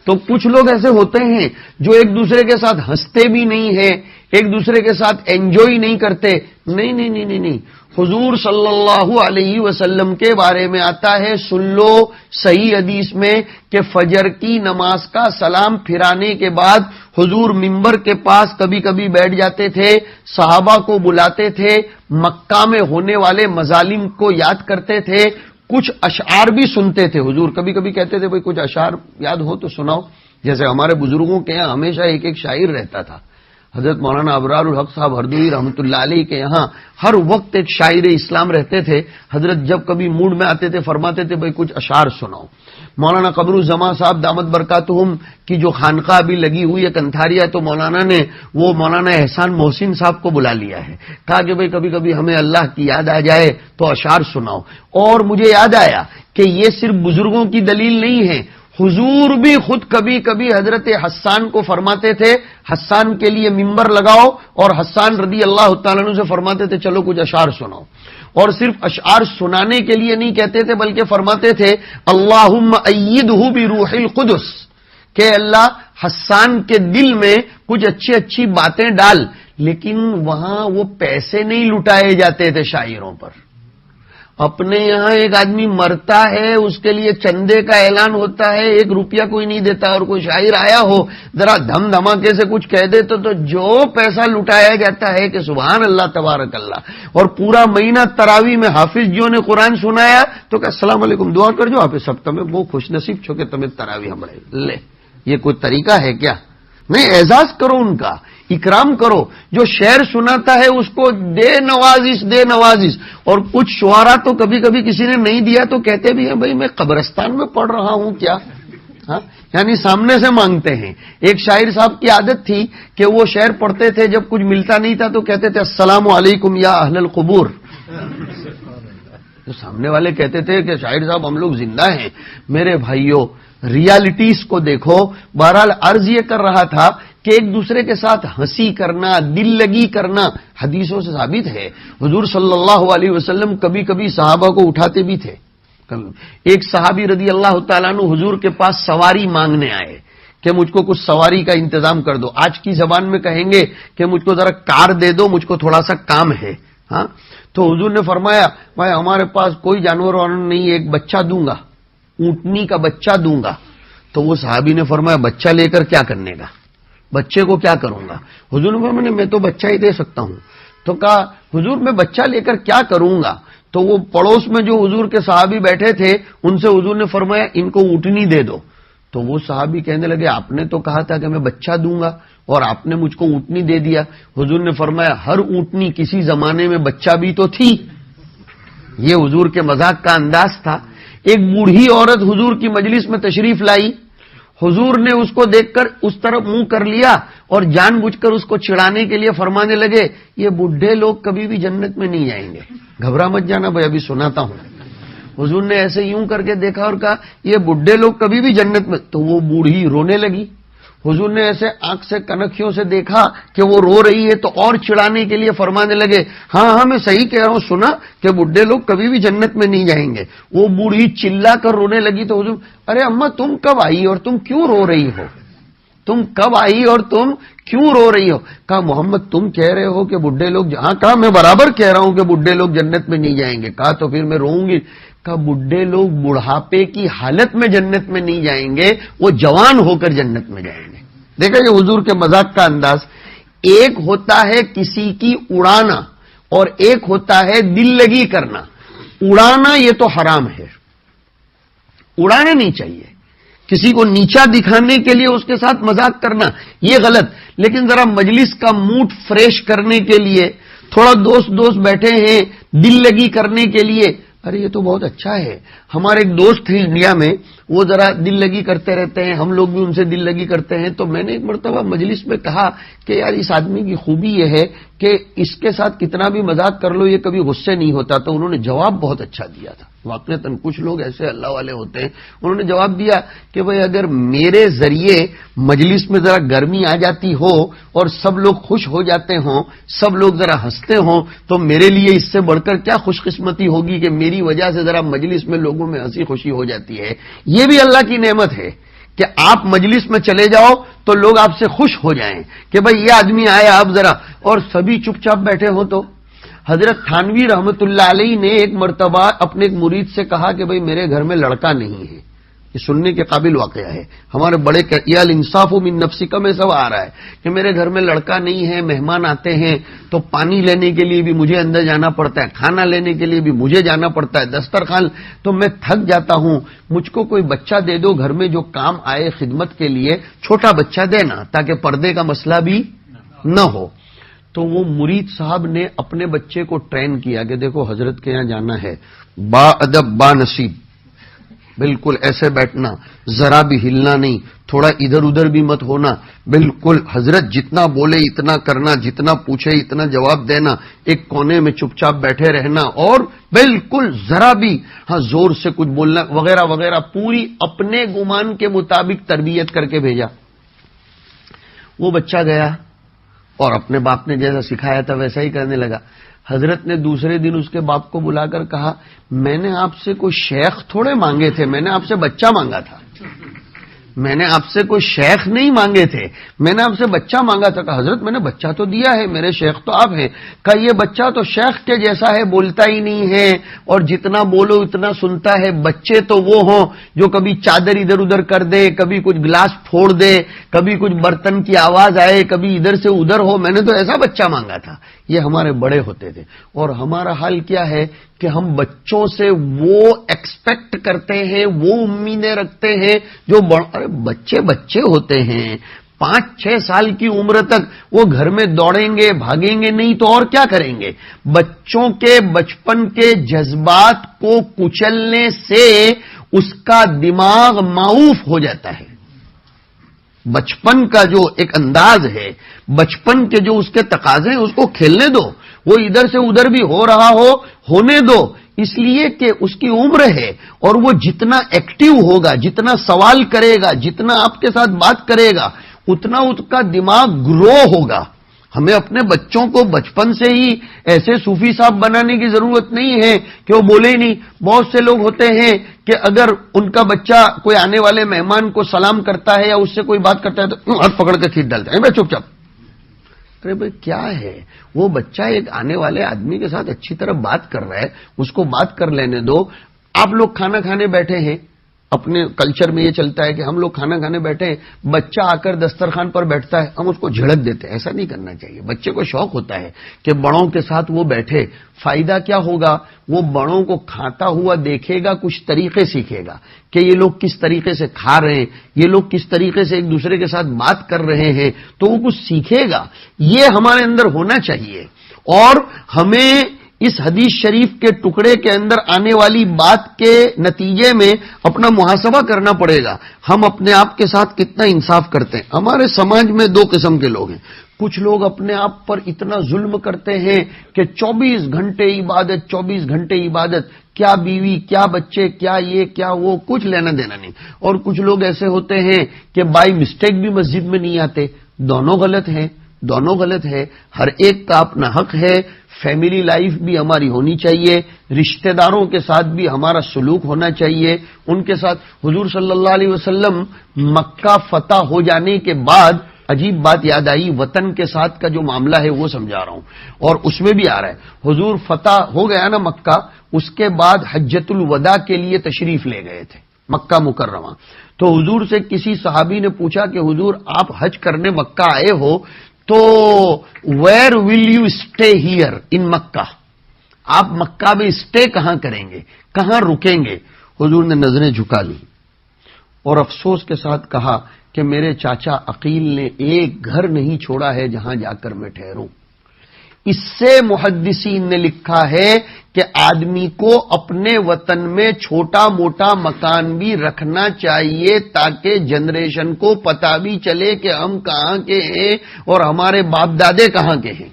تو کچھ لوگ ایسے ہوتے ہیں جو ایک دوسرے کے ساتھ ہنستے بھی نہیں ہیں، ایک دوسرے کے ساتھ انجوائے نہیں کرتے. نہیں نہیں نہیں نہیں نہیں، حضور صلی اللہ علیہ وسلم کے بارے میں آتا ہے، سن لو صحیح حدیث میں، کہ فجر کی نماز کا سلام پھرانے کے بعد حضور منبر کے پاس کبھی کبھی بیٹھ جاتے تھے، صحابہ کو بلاتے تھے، مکہ میں ہونے والے مظالم کو یاد کرتے تھے، کچھ اشعار بھی سنتے تھے. حضور کبھی کبھی کہتے تھے بھئی کچھ اشعار یاد ہو تو سناؤ. جیسے ہمارے بزرگوں کے یہاں ہمیشہ ایک ایک شاعر رہتا تھا. حضرت مولانا ابرار الحق صاحب ہردوئی رحمۃ اللہ علیہ کے یہاں ہر وقت ایک شاعر اسلام رہتے تھے. حضرت جب کبھی موڈ میں آتے تھے فرماتے تھے بھئی کچھ اشعار سناؤ. مولانا قمر الزمان صاحب دامت برکاتہم کی جو خانقاہ ابھی لگی ہوئی ہے کنتھاریا، تو مولانا نے وہ مولانا احسان محسن صاحب کو بلا لیا ہے. کہا کہ بھئی کبھی کبھی ہمیں اللہ کی یاد آ جائے تو اشعار سناؤ. اور مجھے یاد آیا کہ یہ صرف بزرگوں کی دلیل نہیں ہے، حضور بھی خود کبھی کبھی حضرت حسان کو فرماتے تھے حسان کے لیے ممبر لگاؤ، اور حسان رضی اللہ تعالیٰ عنہ سے فرماتے تھے چلو کچھ اشعار سناؤ. اور صرف اشعار سنانے کے لیے نہیں کہتے تھے بلکہ فرماتے تھے اللہم ایدہ بروح القدس، کہ اللہ حسان کے دل میں کچھ اچھی اچھی باتیں ڈال. لیکن وہاں وہ پیسے نہیں لٹائے جاتے تھے شاعروں پر. اپنے یہاں ایک آدمی مرتا ہے اس کے لیے چندے کا اعلان ہوتا ہے، 1 روپیہ کوئی نہیں دیتا، اور کوئی شاعر آیا ہو ذرا دھم دھماکے سے کچھ کہہ دے تو جو پیسہ لٹایا جاتا ہے کہ سبحان اللہ تبارک اللہ. اور پورا مہینہ تراویح میں حافظ جیوں نے قرآن سنایا تو کہ السلام علیکم دعا کر جو آپ سب تمہیں وہ خوش نصیب چھو کہ تمہیں تراویح ہمڑے لے. یہ کوئی طریقہ ہے کیا؟ نہیں، اعزاز کرو ان کا، اکرام کرو. جو شعر سناتا ہے اس کو دے نوازش. اور کچھ شعرا تو کبھی کبھی کسی نے نہیں دیا تو کہتے بھی ہیں بھئی میں قبرستان میں پڑھ رہا ہوں کیا. ہاں یعنی سامنے سے مانگتے ہیں. ایک شاعر صاحب کی عادت تھی کہ وہ شعر پڑھتے تھے، جب کچھ ملتا نہیں تھا تو کہتے تھے السلام علیکم یا اہل القبور. جو سامنے والے کہتے تھے کہ شاعر صاحب ہم لوگ زندہ ہیں. میرے بھائیوں ریالٹیز کو دیکھو. بہرحال عرض یہ کر رہا تھا کہ ایک دوسرے کے ساتھ ہنسی کرنا، دل لگی کرنا حدیثوں سے ثابت ہے. حضور صلی اللہ علیہ وسلم کبھی کبھی صحابہ کو اٹھاتے بھی تھے. ایک صحابی رضی اللہ تعالیٰ عنہ حضور کے پاس سواری مانگنے آئے کہ مجھ کو کچھ سواری کا انتظام کر دو. آج کی زبان میں کہیں گے کہ مجھ کو ذرا کار دے دو، مجھ کو تھوڑا سا کام ہے. ہاں تو حضور نے فرمایا بھائی ہمارے پاس کوئی جانور نہیں، ایک بچہ دوں گا، اونٹنی کا بچہ دوں گا. تو وہ صحابی نے فرمایا بچہ لے کر کیا کرنے کا، بچے کو کیا کروں گا؟ حضور نے فرمایا میں تو بچہ ہی دے سکتا ہوں. تو کہا حضور میں بچہ لے کر کیا کروں گا؟ تو وہ پڑوس میں جو حضور کے صحابی بیٹھے تھے ان سے حضور نے فرمایا ان کو اونٹنی دے دو. تو وہ صحابی کہنے لگے آپ نے تو کہا تھا کہ میں بچہ دوں گا اور آپ نے مجھ کو اونٹنی دے دیا. حضور نے فرمایا ہر اونٹنی کسی زمانے میں بچہ بھی تو تھی. یہ حضور کے مذاق کا انداز تھا. ایک بوڑھی عورت حضور کی مجلس میں تشریف لائی. حضور نے اس کو دیکھ کر اس طرف منہ کر لیا اور جان بوجھ کر اس کو چڑھانے کے لیے فرمانے لگے یہ بڈھے لوگ کبھی بھی جنت میں نہیں جائیں گے، گھبرا مت جانا بھائی، ابھی سناتا ہوں۔ حضور نے ایسے یوں کر کے دیکھا اور کہا یہ بڈھے لوگ کبھی بھی جنت میں، تو وہ بوڑھی رونے لگی۔ حضور نے ایسے آنکھ سے کنکھیوں سے دیکھا کہ وہ رو رہی ہے تو اور چڑھانے کے لیے فرمانے لگے ہاں میں صحیح کہہ رہا ہوں، سنا کہ بڈھے لوگ کبھی بھی جنت میں نہیں جائیں گے۔ وہ بوڑھی چلا کر رونے لگی تو حضور ارے اماں تم کب آئی اور تم کیوں رو رہی ہو؟ تم کب آئی اور تم کیوں رو رہی ہو؟ کہا محمد تم کہہ رہے ہو کہ بڈھے لوگ، جہاں کہا میں برابر کہہ رہا ہوں کہ بڈھے لوگ جنت میں نہیں جائیں گے۔ کہا تو پھر میں روؤں گی؟ کہا بڈھے لوگ بڑھاپے کی حالت میں جنت میں نہیں جائیں گے، وہ جوان ہو کر جنت میں جائیں گے۔ دیکھا یہ حضور کے مذاق کا انداز۔ ایک ہوتا ہے کسی کی اڑانا اور ایک ہوتا ہے دل لگی کرنا۔ اڑانا یہ تو حرام ہے، اڑانا نہیں چاہیے۔ کسی کو نیچا دکھانے کے لیے اس کے ساتھ مذاق کرنا یہ غلط، لیکن ذرا مجلس کا موڈ فریش کرنے کے لیے تھوڑا دوست بیٹھے ہیں دل لگی کرنے کے لیے، ارے یہ تو بہت اچھا ہے۔ ہمارے ایک دوست تھے انڈیا میں، وہ ذرا دل لگی کرتے رہتے ہیں، ہم لوگ بھی ان سے دل لگی کرتے ہیں۔ تو میں نے ایک مرتبہ مجلس میں کہا کہ یار اس آدمی کی خوبی یہ ہے کہ اس کے ساتھ کتنا بھی مذاق کر لو یہ کبھی غصے نہیں ہوتا۔ تو انہوں نے جواب بہت اچھا دیا تھا۔ واقعتاً کچھ لوگ ایسے اللہ والے ہوتے ہیں، انہوں نے جواب دیا کہ بھئی اگر میرے ذریعے مجلس میں ذرا گرمی آ جاتی ہو اور سب لوگ خوش ہو جاتے ہوں، سب لوگ ذرا ہنستے ہوں، تو میرے لیے اس سے بڑھ کر کیا خوش قسمتی ہوگی کہ میری وجہ سے ذرا مجلس میں لوگوں میں ہنسی خوشی ہو جاتی ہے۔ یہ بھی اللہ کی نعمت ہے کہ آپ مجلس میں چلے جاؤ تو لوگ آپ سے خوش ہو جائیں کہ بھئی یہ آدمی آیا اب ذرا، اور سبھی چپ چاپ بیٹھے ہوں۔ تو حضرت تھانوی رحمت اللہ علیہ نے ایک مرتبہ اپنے ایک مرید سے کہا کہ بھئی میرے گھر میں لڑکا نہیں ہے۔ یہ سننے کے قابل واقعہ ہے، ہمارے بڑے یا الانصاف من نفسک میں سب آ رہا ہے کہ میرے گھر میں لڑکا نہیں ہے، مہمان آتے ہیں تو پانی لینے کے لیے بھی مجھے اندر جانا پڑتا ہے، کھانا لینے کے لیے بھی مجھے جانا پڑتا ہے، دسترخوان تو میں تھک جاتا ہوں، مجھ کو کوئی بچہ دے دو گھر میں جو کام آئے خدمت کے لیے، چھوٹا بچہ دینا تاکہ پردے کا مسئلہ بھی نہ ہو۔ تو وہ مرید صاحب نے اپنے بچے کو ٹرین کیا کہ دیکھو حضرت کے یہاں جانا ہے، با ادب با نصیب، بالکل ایسے بیٹھنا، ذرا بھی ہلنا نہیں، تھوڑا ادھر ادھر بھی مت ہونا، بالکل حضرت جتنا بولے اتنا کرنا، جتنا پوچھے اتنا جواب دینا، ایک کونے میں چپ چاپ بیٹھے رہنا اور بالکل ذرا بھی ہاں زور سے کچھ بولنا وغیرہ وغیرہ، پوری اپنے گمان کے مطابق تربیت کر کے بھیجا۔ وہ بچہ گیا اور اپنے باپ نے جیسا سکھایا تھا ویسا ہی کرنے لگا۔ حضرت نے دوسرے دن اس کے باپ کو بلا کر کہا میں نے آپ سے کوئی شیخ تھوڑے مانگے تھے، میں نے آپ سے بچہ مانگا تھا، میں نے آپ سے کوئی شیخ نہیں مانگے تھے، میں نے آپ سے بچہ مانگا تھا۔ کہا حضرت میں نے بچہ تو دیا ہے، میرے شیخ تو آپ ہیں۔ کہا یہ بچہ تو شیخ کے جیسا ہے، بولتا ہی نہیں ہے اور جتنا بولو اتنا سنتا ہے۔ بچے تو وہ ہوں جو کبھی چادر ادھر ادھر کر دے، کبھی کچھ گلاس پھوڑ دے، کبھی کچھ برتن کی آواز آئے، کبھی ادھر سے ادھر ہو، میں نے تو ایسا بچہ مانگا تھا۔ یہ ہمارے بڑے ہوتے تھے، اور ہمارا حال کیا ہے کہ ہم بچوں سے وہ ایکسپیکٹ کرتے ہیں، وہ امیدیں رکھتے ہیں جو ارے بچے ہوتے ہیں، 5-6 سال کی عمر تک وہ گھر میں دوڑیں گے بھاگیں گے نہیں تو اور کیا کریں گے؟ بچوں کے بچپن کے جذبات کو کچلنے سے اس کا دماغ معوف ہو جاتا ہے۔ بچپن کا جو ایک انداز ہے، بچپن کے جو اس کے تقاضے ہیں، اس کو کھیلنے دو، وہ ادھر سے ادھر بھی ہو رہا ہو ہونے دو، اس لیے کہ اس کی عمر ہے، اور وہ جتنا ایکٹیو ہوگا، جتنا سوال کرے گا، جتنا آپ کے ساتھ بات کرے گا، اتنا اس کا دماغ گرو ہوگا۔ ہمیں اپنے بچوں کو بچپن سے ہی ایسے صوفی صاحب بنانے کی ضرورت نہیں ہے کہ وہ بولے ہی نہیں۔ بہت سے لوگ ہوتے ہیں کہ اگر ان کا بچہ کوئی آنے والے مہمان کو سلام کرتا ہے یا اس سے کوئی بات کرتا ہے تو ہاتھ پکڑ کے کھینچ ڈالتا ہے، بھائی چپ چپ۔ ارے بھائی کیا ہے، وہ بچہ ایک آنے والے آدمی کے ساتھ اچھی طرح بات کر رہا ہے، اس کو بات کر لینے دو۔ آپ لوگ کھانا کھانے بیٹھے ہیں، اپنے کلچر میں یہ چلتا ہے کہ ہم لوگ کھانا کھانے بیٹھے ہیں، بچہ آ کر دسترخوان پر بیٹھتا ہے، ہم اس کو جھڑک دیتے ہیں۔ ایسا نہیں کرنا چاہیے۔ بچے کو شوق ہوتا ہے کہ بڑوں کے ساتھ وہ بیٹھے، فائدہ کیا ہوگا؟ وہ بڑوں کو کھاتا ہوا دیکھے گا، کچھ طریقے سیکھے گا کہ یہ لوگ کس طریقے سے کھا رہے ہیں، یہ لوگ کس طریقے سے ایک دوسرے کے ساتھ بات کر رہے ہیں، تو وہ کچھ سیکھے گا۔ یہ ہمارے اندر ہونا چاہیے، اور ہمیں اس حدیث شریف کے ٹکڑے کے اندر آنے والی بات کے نتیجے میں اپنا محاسبہ کرنا پڑے گا. ہم اپنے آپ کے ساتھ کتنا انصاف کرتے ہیں. ہمارے سماج میں دو قسم کے لوگ ہیں. کچھ لوگ اپنے آپ پر اتنا ظلم کرتے ہیں کہ 24 گھنٹے عبادت 24 گھنٹے عبادت، کیا بیوی کیا بچے کیا یہ کیا وہ، کچھ لینا دینا نہیں. اور کچھ لوگ ایسے ہوتے ہیں کہ بائی مسٹیک بھی مسجد میں نہیں آتے. دونوں غلط ہیں، دونوں غلط ہے. ہر ایک کا اپنا حق ہے. فیملی لائف بھی ہماری ہونی چاہیے، رشتہ داروں کے ساتھ بھی ہمارا سلوک ہونا چاہیے. ان کے ساتھ حضور صلی اللہ علیہ وسلم مکہ فتح ہو جانے کے بعد عجیب بات یاد آئی، وطن کے ساتھ کا جو معاملہ ہے وہ سمجھا رہا ہوں، اور اس میں بھی آ رہا ہے. حضور فتح ہو گیا نا مکہ، اس کے بعد حجۃ الوداع کے لیے تشریف لے گئے تھے مکہ مکرمہ. تو حضور سے کسی صحابی نے پوچھا کہ حضور آپ حج کرنے مکہ آئے ہو تو where will you stay here in Mecca, آپ مکہ میں اسٹے کہاں کریں گے، کہاں رکیں گے؟ حضور نے نظریں جھکا لی اور افسوس کے ساتھ کہا کہ میرے چاچا عقیل نے ایک گھر نہیں چھوڑا ہے جہاں جا کر میں ٹھہروں. اس سے محدثین نے لکھا ہے کہ آدمی کو اپنے وطن میں چھوٹا موٹا مکان بھی رکھنا چاہیے تاکہ جنریشن کو پتہ بھی چلے کہ ہم کہاں کے ہیں اور ہمارے باپ دادے کہاں کے ہیں،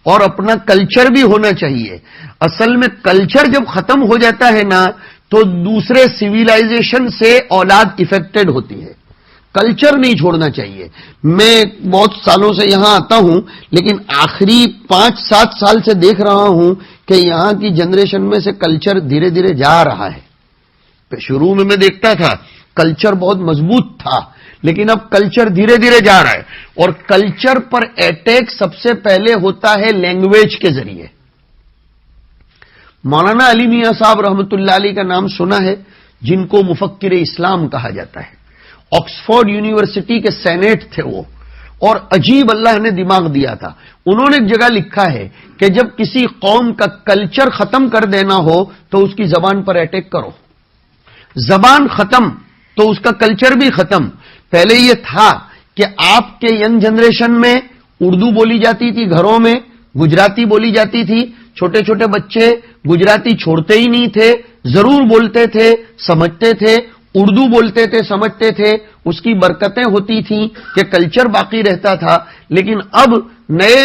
اور اپنا کلچر بھی ہونا چاہیے. اصل میں کلچر جب ختم ہو جاتا ہے نا تو دوسرے سویلائزیشن سے اولاد افیکٹڈ ہوتی ہے. کلچر نہیں چھوڑنا چاہیے. میں بہت سالوں سے یہاں آتا ہوں لیکن آخری 5-7 سال سے دیکھ رہا ہوں کہ یہاں کی جنریشن میں سے کلچر دھیرے دھیرے جا رہا ہے. شروع میں دیکھتا تھا کلچر بہت مضبوط تھا، لیکن اب کلچر دھیرے دھیرے جا رہا ہے. اور کلچر پر اٹیک سب سے پہلے ہوتا ہے لینگویج کے ذریعے. مولانا علی میاں صاحب رحمۃ اللہ علیہ کا نام سنا ہے، جن کو مفکر اسلام کہا جاتا ہے. آکسفورڈ یونیورسٹی کے سینیٹ تھے وہ، اور عجیب اللہ نے دماغ دیا تھا. انہوں نے ایک جگہ لکھا ہے کہ جب کسی قوم کا کلچر ختم کر دینا ہو تو اس کی زبان پر اٹیک کرو. زبان ختم تو اس کا کلچر بھی ختم. پہلے یہ تھا کہ آپ کے ینگ جنریشن میں اردو بولی جاتی تھی، گھروں میں گجراتی بولی جاتی تھی. چھوٹے چھوٹے بچے گجراتی چھوڑتے ہی نہیں تھے، ضرور بولتے تھے، سمجھتے تھے، اردو بولتے تھے، سمجھتے تھے. اس کی برکتیں ہوتی تھیں کہ کلچر باقی رہتا تھا. لیکن اب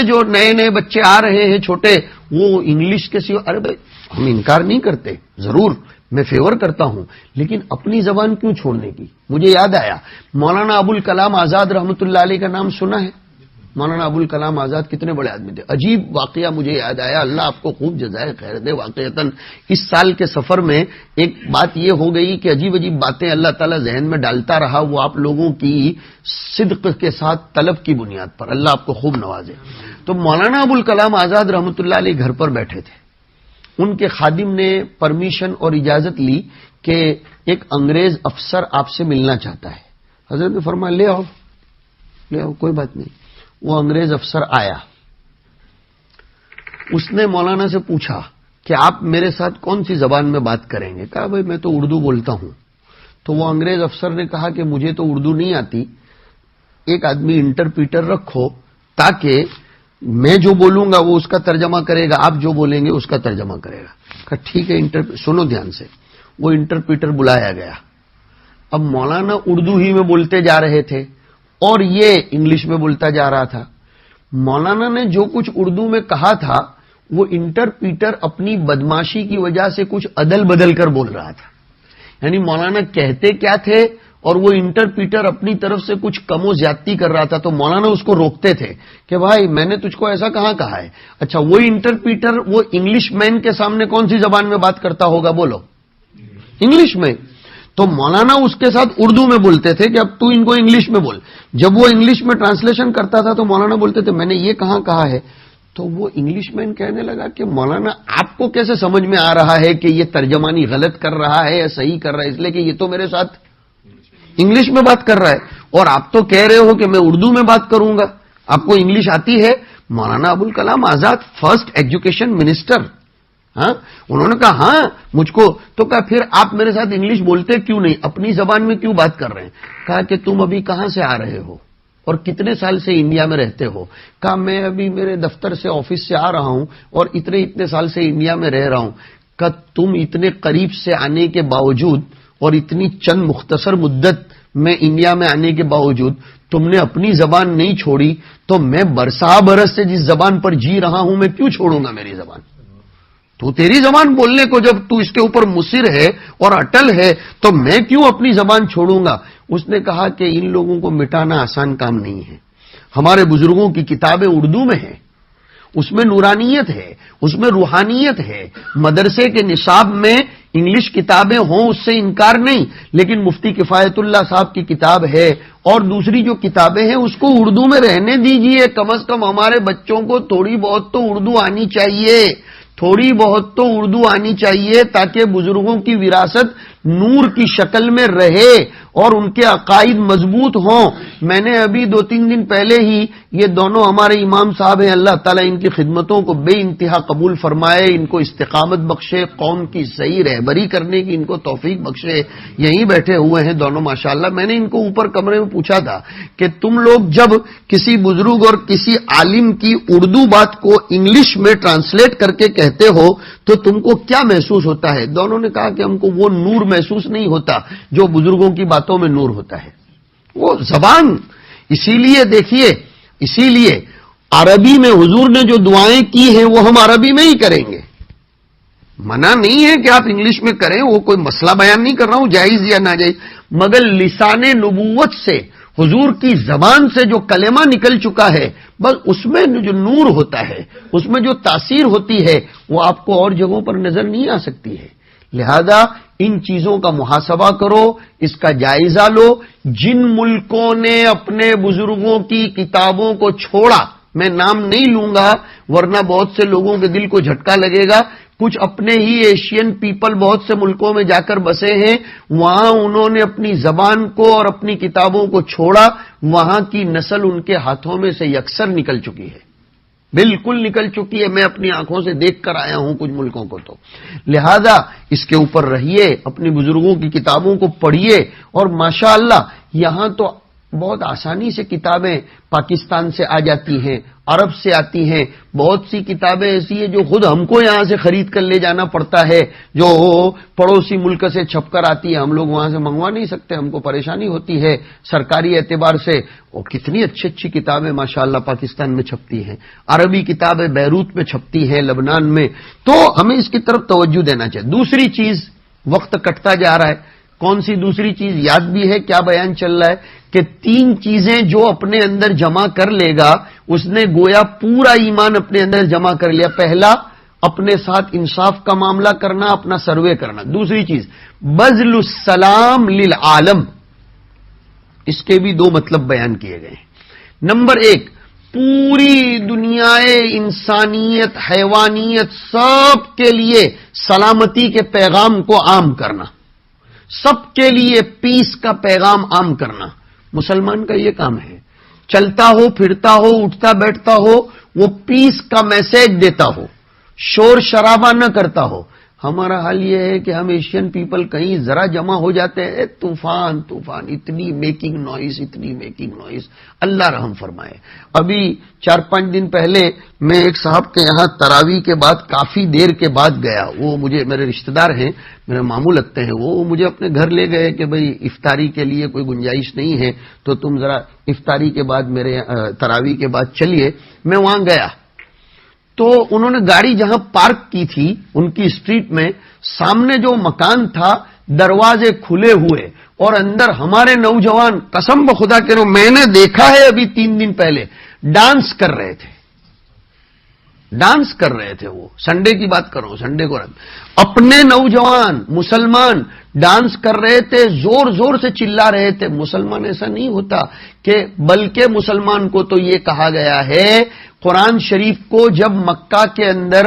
جو نئے بچے آ رہے ہیں چھوٹے، وہ انگلش کے سوا، ارے بھائی ہم انکار نہیں کرتے، ضرور میں فیور کرتا ہوں، لیکن اپنی زبان کیوں چھوڑنے کی؟ مجھے یاد آیا مولانا ابوالکلام آزاد رحمۃ اللہ علیہ کا نام سنا ہے. مولانا ابوالکلام آزاد کتنے بڑے آدمی تھے. عجیب واقعہ مجھے یاد آیا، اللہ آپ کو خوب جزائے خیر دے. واقعتاً اس سال کے سفر میں ایک بات یہ ہو گئی کہ عجیب باتیں اللہ تعالیٰ ذہن میں ڈالتا رہا، وہ آپ لوگوں کی صدق کے ساتھ طلب کی بنیاد پر. اللہ آپ کو خوب نوازے. تو مولانا ابوالکلام آزاد رحمۃ اللہ علیہ گھر پر بیٹھے تھے. ان کے خادم نے پرمیشن اور اجازت لی کہ ایک انگریز افسر آپ سے ملنا چاہتا ہے. حضرت نے فرمایا لے آؤ کوئی بات نہیں. وہ انگریز افسر آیا. اس نے مولانا سے پوچھا کہ آپ میرے ساتھ کون سی زبان میں بات کریں گے؟ کہا بھائی میں تو اردو بولتا ہوں. تو وہ انگریز افسر نے کہا کہ مجھے تو اردو نہیں آتی، ایک آدمی انٹرپریٹر رکھو تاکہ میں جو بولوں گا وہ اس کا ترجمہ کرے گا، آپ جو بولیں گے اس کا ترجمہ کرے گا. کہا ٹھیک ہے، سنو دھیان سے. وہ انٹرپریٹر بلایا گیا. اب مولانا اردو ہی میں بولتے جا رہے تھے اور یہ انگلش میں بولتا جا رہا تھا. مولانا نے جو کچھ اردو میں کہا تھا وہ انٹرپریٹر اپنی بدماشی کی وجہ سے کچھ عدل بدل کر بول رہا تھا. یعنی مولانا کہتے کیا تھے اور وہ انٹرپریٹر اپنی طرف سے کچھ کم و زیادتی کر رہا تھا. تو مولانا اس کو روکتے تھے کہ بھائی میں نے تجھ کو ایسا کہاں کہا ہے. اچھا وہ انٹرپریٹر وہ انگلش مین کے سامنے کون سی زبان میں بات کرتا ہوگا؟ بولو انگلش میں. تو مولانا اس کے ساتھ اردو میں بولتے تھے کہ اب تو ان کو انگلش میں بول. جب وہ انگلش میں ٹرانسلیشن کرتا تھا تو مولانا بولتے تھے میں نے یہ کہاں کہا ہے. تو وہ انگلش مین کہنے لگا کہ مولانا آپ کو کیسے سمجھ میں آ رہا ہے کہ یہ ترجمانی غلط کر رہا ہے یا صحیح کر رہا ہے؟ اس لیے کہ یہ تو میرے ساتھ انگلش میں بات کر رہا ہے اور آپ تو کہہ رہے ہو کہ میں اردو میں بات کروں گا. آپ کو انگلش آتی ہے؟ Maulana Abul Kalam Azad first education minister, ہاں انہوں نے کہا ہاں مجھ کو. تو کہا پھر آپ میرے ساتھ انگلش بولتے کیوں نہیں، اپنی زبان میں کیوں بات کر رہے ہیں؟ کہا کہ تم ابھی کہاں سے آ رہے ہو؟ اور کتنے سال سے انڈیا میں رہتے ہو؟ کہا میں ابھی میرے دفتر سے آفس سے آ رہا ہوں اور اتنے سال سے انڈیا میں رہ رہا ہوں. کہ تم اتنے قریب سے آنے کے باوجود اور اتنی چند مختصر مدت میں انڈیا میں آنے کے باوجود تم نے اپنی زبان نہیں چھوڑی، تو میں برسا برس سے جس زبان پر جی رہا ہوں میں کیوں چھوڑوں گا میری زبان؟ تو تیری زبان بولنے کو جب تو اس کے اوپر مصر ہے اور اٹل ہے تو میں کیوں اپنی زبان چھوڑوں گا؟ اس نے کہا کہ ان لوگوں کو مٹانا آسان کام نہیں ہے. ہمارے بزرگوں کی کتابیں اردو میں ہیں، اس میں نورانیت ہے، اس میں روحانیت ہے. مدرسے کے نصاب میں انگلش کتابیں ہوں اس سے انکار نہیں، لیکن مفتی کفایت اللہ صاحب کی کتاب ہے اور دوسری جو کتابیں ہیں اس کو اردو میں رہنے دیجئے. کم از کم ہمارے بچوں کو تھوڑی بہت تو اردو آنی چاہیے، تھوڑی بہت تو اردو آنی چاہیے تاکہ بزرگوں کی وراثت نور کی شکل میں رہے اور ان کے عقائد مضبوط ہوں. میں نے ابھی 2-3 دن پہلے ہی یہ دونوں ہمارے امام صاحب ہیں، اللہ تعالیٰ ان کی خدمتوں کو بے انتہا قبول فرمائے، ان کو استقامت بخشے، قوم کی صحیح رہبری کرنے کی ان کو توفیق بخشے. یہیں بیٹھے ہوئے ہیں دونوں ماشاءاللہ. میں نے ان کو اوپر کمرے میں پوچھا تھا کہ تم لوگ جب کسی بزرگ اور کسی عالم کی اردو بات کو انگلش میں ٹرانسلیٹ کر کے کہتے ہو تو تم کو کیا محسوس ہوتا ہے؟ دونوں نے کہا کہ ہم کو وہ نور محسوس نہیں ہوتا جو بزرگوں کی باتوں میں نور ہوتا ہے، وہ زبان. اسی لیے دیکھیے، اسی لیے عربی میں حضور نے جو دعائیں کی ہیں وہ ہم عربی میں ہی کریں گے. منع نہیں ہے کہ آپ انگلش میں کریں، وہ کوئی مسئلہ بیان نہیں کر رہا ہوں جائز یا ناجائز، مگر لسان نبوت سے حضور کی زبان سے جو کلمہ نکل چکا ہے بس اس میں جو نور ہوتا ہے، اس میں جو تاثیر ہوتی ہے وہ آپ کو اور جگہوں پر نظر نہیں آ سکتی ہے. لہذا ان چیزوں کا محاسبہ کرو، اس کا جائزہ لو. جن ملکوں نے اپنے بزرگوں کی کتابوں کو چھوڑا، میں نام نہیں لوں گا ورنہ بہت سے لوگوں کے دل کو جھٹکا لگے گا، کچھ اپنے ہی ایشین پیپل بہت سے ملکوں میں جا کر بسے ہیں، وہاں انہوں نے اپنی زبان کو اور اپنی کتابوں کو چھوڑا، وہاں کی نسل ان کے ہاتھوں میں سے یکسر نکل چکی ہے، بالکل نکل چکی ہے. میں اپنی آنکھوں سے دیکھ کر آیا ہوں کچھ ملکوں کو. تو لہذا اس کے اوپر رہیے، اپنی بزرگوں کی کتابوں کو پڑھیے. اور ماشاءاللہ یہاں تو بہت آسانی سے کتابیں پاکستان سے آ جاتی ہیں، عرب سے آتی ہیں. بہت سی کتابیں ایسی ہیں جو خود ہم کو یہاں سے خرید کر لے جانا پڑتا ہے، جو پڑوسی ملک سے چھپ کر آتی ہے، ہم لوگ وہاں سے منگوا نہیں سکتے، ہم کو پریشانی ہوتی ہے سرکاری اعتبار سے. اور کتنی اچھی اچھی کتابیں ماشاءاللہ پاکستان میں چھپتی ہیں، عربی کتابیں بیروت میں چھپتی ہیں، لبنان میں. تو ہمیں اس کی طرف توجہ دینا چاہیے. دوسری چیز، وقت کٹتا جا رہا ہے، کون سی دوسری چیز یاد بھی ہے؟ کیا بیان چل رہا ہے کہ 3 چیزیں جو اپنے اندر جمع کر لے گا اس نے گویا پورا ایمان اپنے اندر جمع کر لیا. پہلا، اپنے ساتھ انصاف کا معاملہ کرنا، اپنا سروے کرنا. دوسری چیز، بذل السلام للعالم. اس کے بھی 2 مطلب بیان کیے گئے ہیں. نمبر 1، پوری دنیا انسانیت، حیوانیت سب کے لیے سلامتی کے پیغام کو عام کرنا، سب کے لیے پیس کا پیغام عام کرنا. مسلمان کا یہ کام ہے. چلتا ہو، پھرتا ہو، اٹھتا بیٹھتا ہو، وہ پیس کا میسج دیتا ہو، شور شرابہ نہ کرتا ہو. ہمارا حال یہ ہے کہ ہم ایشین پیپل کہیں ذرا جمع ہو جاتے ہیں، طوفان طوفان، اتنی میکنگ نوائز، اتنی میکنگ نوائز. اللہ رحم فرمائے. ابھی 4-5 دن پہلے میں ایک صاحب کے یہاں تراویح کے بعد کافی دیر کے بعد گیا. وہ مجھے، میرے رشتہ دار ہیں، میرے ماموں لگتے ہیں، وہ مجھے اپنے گھر لے گئے کہ بھئی افطاری کے لیے کوئی گنجائش نہیں ہے تو تم ذرا افطاری کے بعد میرے تراویح کے بعد چلیے. میں وہاں گیا تو انہوں نے گاڑی جہاں پارک کی تھی ان کی اسٹریٹ میں، سامنے جو مکان تھا دروازے کھلے ہوئے اور اندر ہمارے نوجوان، قسم بخدا کہہ رہا ہوں میں نے دیکھا ہے ابھی 3 دن پہلے، ڈانس کر رہے تھے. ڈانس کر رہے تھے. وہ سنڈے کی بات کر رہا ہوں، سنڈے کو اپنے نوجوان مسلمان ڈانس کر رہے تھے، زور زور سے چلا رہے تھے. مسلمان ایسا نہیں ہوتا کہ، بلکہ مسلمان کو تو یہ کہا گیا ہے، قرآن شریف کو جب مکہ کے اندر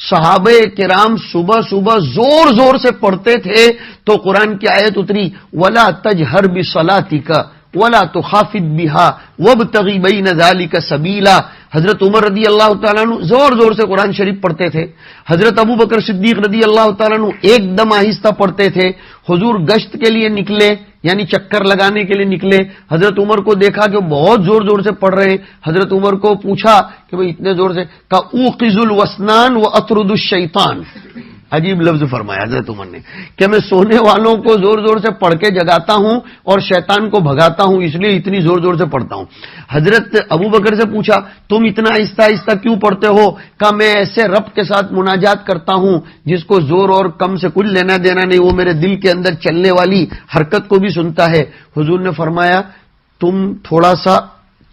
صحابہ کرام صبح صبح زور زور سے پڑھتے تھے تو قرآن کی آیت اتری، وَلَا تَجْهَرْ بِصَلَاتِكَ وَلَا تُخَافِتْ بِهَا وَابْتَغِ بَيْنَ ذَلِكَ سَبِيلًا. حضرت عمر رضی اللہ تعالیٰ عنہ زور زور سے قرآن شریف پڑھتے تھے. حضرت ابو بکر صدیق رضی اللہ تعالیٰ عنہ ایک دم آہستہ پڑھتے تھے. حضور گشت کے لیے نکلے یعنی چکر لگانے کے لیے نکلے. حضرت عمر کو دیکھا کہ بہت زور زور سے پڑھ رہے ہیں. حضرت عمر کو پوچھا کہ بھئی اتنے زور سے، کہا اوقظ الوسنان واطرد الشیطان. عجیب لفظ فرمایا حضرت عمر نے کہ میں سونے والوں کو زور زور سے پڑھ کے جگاتا ہوں اور شیطان کو بھگاتا ہوں، اس لیے اتنی زور زور سے پڑھتا ہوں. حضرت ابو بکر سے پوچھا تم اتنا آہستہ آہستہ کیوں پڑھتے ہو؟ کہا میں ایسے رب کے ساتھ مناجات کرتا ہوں جس کو زور اور کم سے کچھ لینا دینا نہیں، وہ میرے دل کے اندر چلنے والی حرکت کو بھی سنتا ہے. حضور نے فرمایا تم تھوڑا سا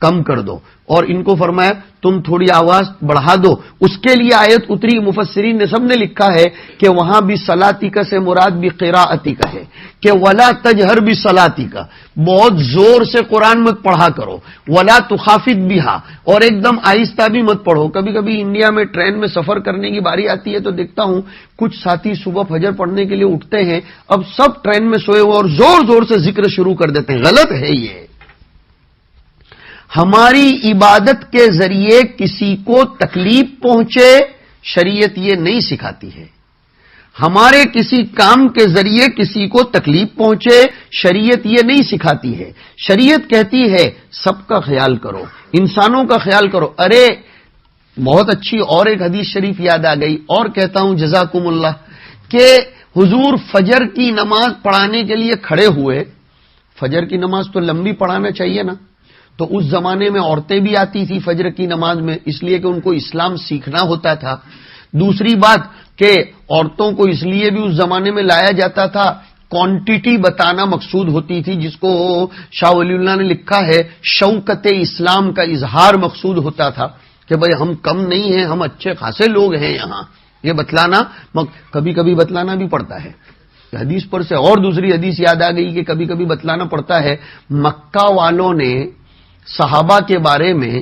کم کر دو، اور ان کو فرمایا تم تھوڑی آواز بڑھا دو. اس کے لیے آیت اتری. مفسرین نے سب نے لکھا ہے کہ وہاں بھی صلاتی کا سے مراد بھی قراءتی کا ہے کہ ولا تجہر بھی صلاتی کا، بہت زور سے قرآن مت پڑھا کرو. ولا تخافت بہا، اور ایک دم آہستہ بھی مت پڑھو. کبھی کبھی انڈیا میں ٹرین میں سفر کرنے کی باری آتی ہے تو دیکھتا ہوں کچھ ساتھی صبح فجر پڑھنے کے لیے اٹھتے ہیں، اب سب ٹرین میں سوئے ہوئے اور زور زور سے ذکر شروع کر دیتے ہیں. غلط ہے یہ. ہماری عبادت کے ذریعے کسی کو تکلیف پہنچے شریعت یہ نہیں سکھاتی ہے. ہمارے کسی کام کے ذریعے کسی کو تکلیف پہنچے شریعت یہ نہیں سکھاتی ہے. شریعت کہتی ہے سب کا خیال کرو، انسانوں کا خیال کرو. ارے بہت اچھی اور ایک حدیث شریف یاد آ گئی، اور کہتا ہوں جزاکم اللہ، کہ حضور فجر کی نماز پڑھانے کے لیے کھڑے ہوئے. فجر کی نماز تو لمبی پڑھانا چاہیے نا، تو اس زمانے میں عورتیں بھی آتی تھی فجر کی نماز میں، اس لیے کہ ان کو اسلام سیکھنا ہوتا تھا. دوسری بات کہ عورتوں کو اس لیے بھی اس زمانے میں لایا جاتا تھا، کوانٹٹی بتانا مقصود ہوتی تھی، جس کو شاہ ولی اللہ نے لکھا ہے شوکت اسلام کا اظہار مقصود ہوتا تھا کہ بھئی ہم کم نہیں ہیں، ہم اچھے خاصے لوگ ہیں یہاں. یہ بتلانا کبھی کبھی بتلانا بھی پڑتا ہے. حدیث پر سے اور دوسری حدیث یاد آ گئی کہ کبھی کبھی بتلانا پڑتا ہے. مکہ والوں نے صحابہ کے بارے میں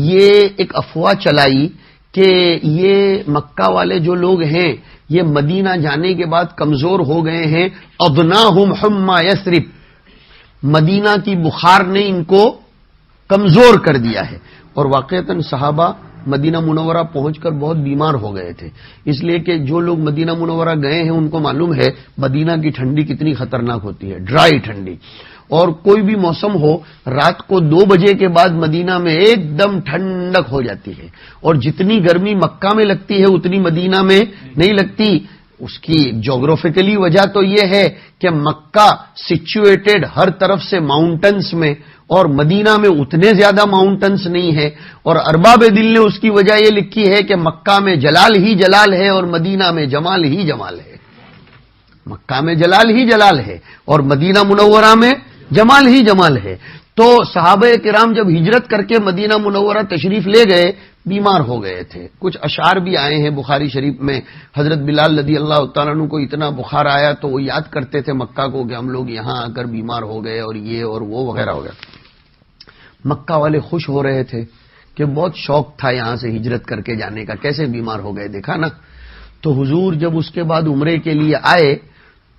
یہ ایک افواہ چلائی کہ یہ مکہ والے جو لوگ ہیں یہ مدینہ جانے کے بعد کمزور ہو گئے ہیں. ادناہم حما یثرب، مدینہ کی بخار نے ان کو کمزور کر دیا ہے. اور واقعتاً صحابہ مدینہ منورہ پہنچ کر بہت بیمار ہو گئے تھے، اس لیے کہ جو لوگ مدینہ منورہ گئے ہیں ان کو معلوم ہے مدینہ کی ٹھنڈی کتنی خطرناک ہوتی ہے، ڈرائی ٹھنڈی. اور کوئی بھی موسم ہو، رات کو 2 بجے کے بعد مدینہ میں ایک دم ٹھنڈک ہو جاتی ہے، اور جتنی گرمی مکہ میں لگتی ہے اتنی مدینہ میں نہیں لگتی. اس کی جغرافیکلی وجہ تو یہ ہے کہ مکہ سچویٹڈ ہر طرف سے ماؤنٹنس میں، اور مدینہ میں اتنے زیادہ ماؤنٹنس نہیں ہے. اور ارباب دل نے اس کی وجہ یہ لکھی ہے کہ مکہ میں جلال ہی جلال ہے اور مدینہ میں جمال ہی جمال ہے. مکہ میں جلال ہی جلال ہے اور مدینہ منورہ میں جمال ہی جمال ہے. تو صحابہ کرام جب ہجرت کر کے مدینہ منورہ تشریف لے گئے بیمار ہو گئے تھے. کچھ اشعار بھی آئے ہیں بخاری شریف میں، حضرت بلال رضی اللہ تعالیٰ عنہ کو اتنا بخار آیا تو وہ یاد کرتے تھے مکہ کو کہ ہم لوگ یہاں آ کر بیمار ہو گئے اور یہ اور وہ وغیرہ ہو گیا. مکہ والے خوش ہو رہے تھے کہ بہت شوق تھا یہاں سے ہجرت کر کے جانے کا، کیسے بیمار ہو گئے دیکھا نا. تو حضور جب اس کے بعد عمرے کے لیے آئے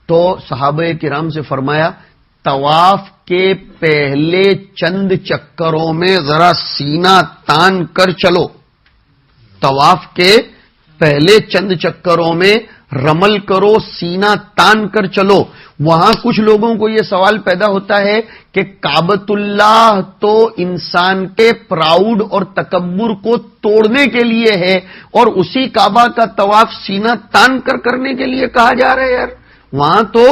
تو صحابہ کرام سے فرمایا طواف کے پہلے چند چکروں میں ذرا سینہ تان کر چلو. طواف کے پہلے چند چکروں میں رمل کرو، سینہ تان کر چلو. وہاں کچھ لوگوں کو یہ سوال پیدا ہوتا ہے کہ کعبۃ اللہ تو انسان کے پراؤڈ اور تکبر کو توڑنے کے لیے ہے اور اسی کعبہ کا طواف سینہ تان کر کرنے کے لیے کہا جا رہا ہے. یار وہاں تو